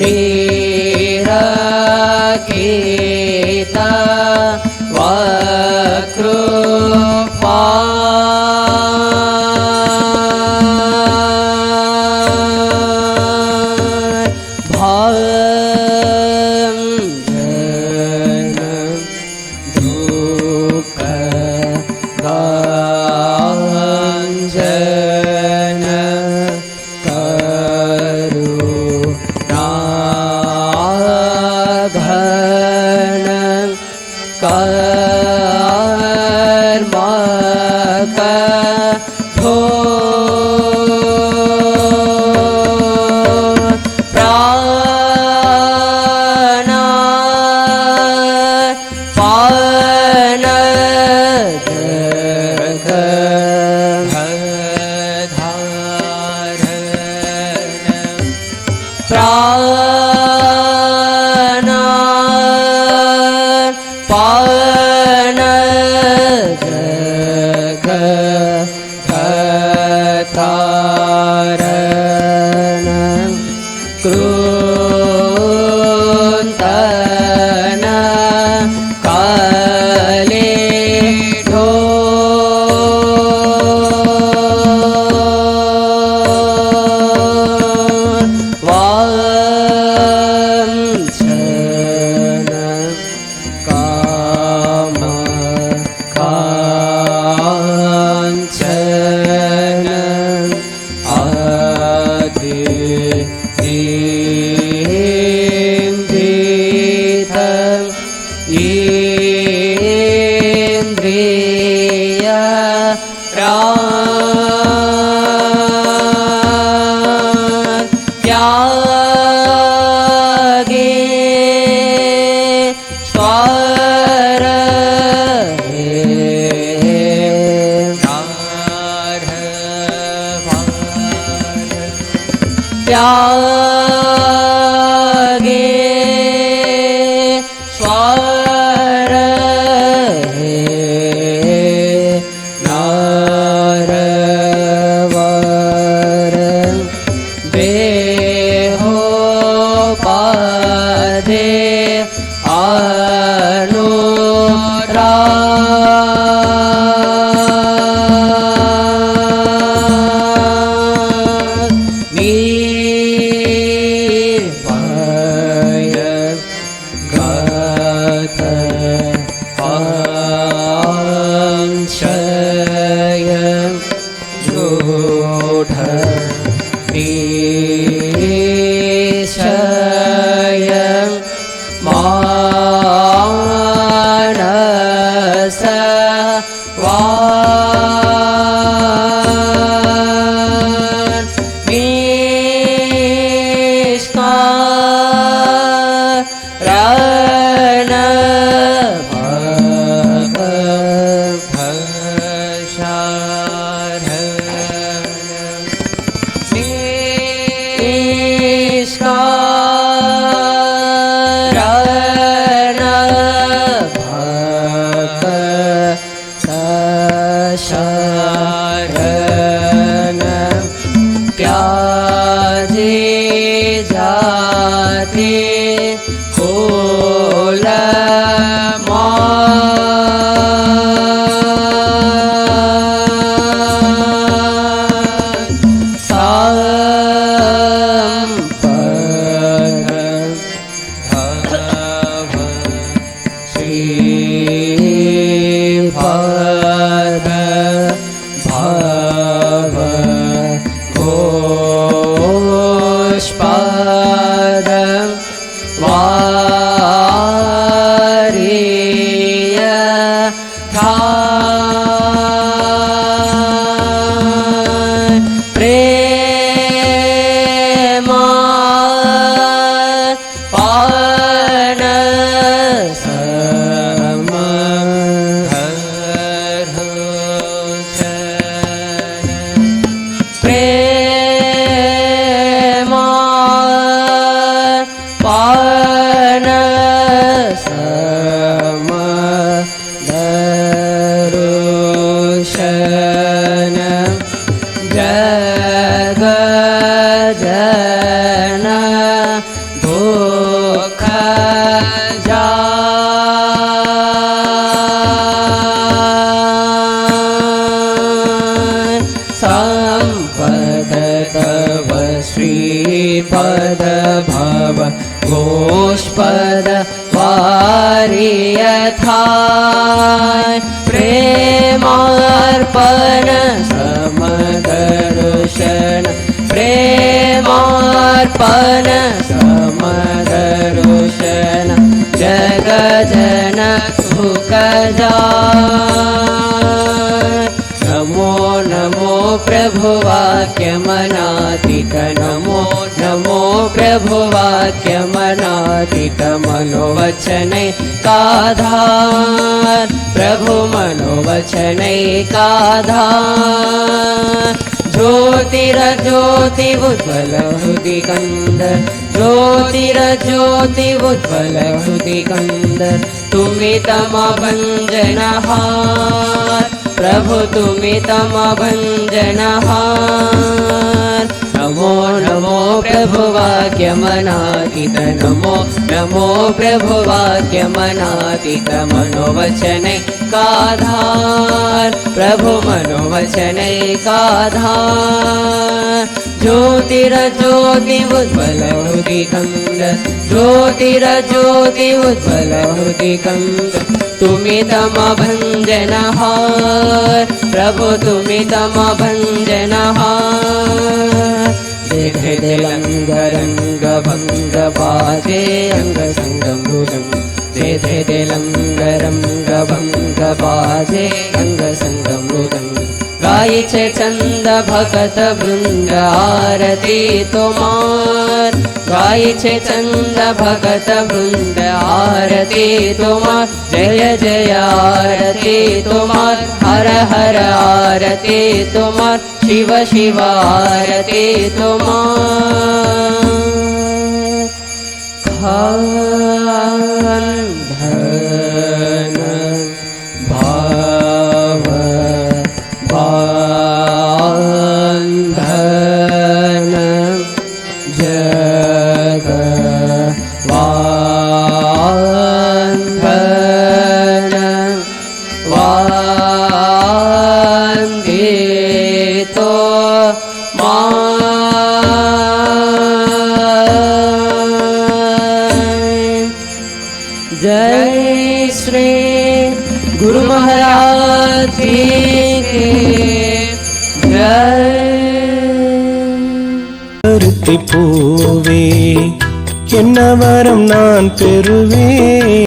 Speaker 2: निरकेता वक्रूपा
Speaker 3: भव गोष्पद वारियथाय प्रेमार्पण समदर्शन प्रेमार्पण समदर्शन जगजन सुखजाय नमो नमो प्रभुवाक्यमनादित नमो नमो प्रभुवाक्यमनादित मनोवचनैकाधार प्रभु मनोवचनैकाधार ज्योतिरज्योति उज्ज्वल हृदि कंदर ज्योतिरज्योति उज्ज्वल हृदि कंदर तुम्ही तमभंजनहार प्रभु तुम्ही तमभंजनहार नमो नमो प्रभुवाक्यमनादित नमो नमो प्रभुवाक्यमनादित मनोवचनैकाधार प्रभु मनोवचनैकाधार ज्योतिरज्योति उज्ज्वल हृदि कंदर ज्योतिरज्योति उज्ज्वल हृदि कंदर तुम्ही तमभंजनहार प्रभु तुम्ही तमभंजनहार देखे लंगरंग भंग बाजे अंग संगम भुजंग देखे लंगरंग भंग बाजे अंग संगम भुजंग गाई छे चंद भगत वृंद आरती तोमार गाई छे चंद भगत वृंद आरती तोमार जय जय आरती तोमार हर हर आरती तोमार शिव शिव आरती तोमार खान धन भाव बंधन जग बंधन वंदितो जय श्री गुरु महाराज जी की
Speaker 8: பூவே என்ன வரம் நான் பெறுவேன்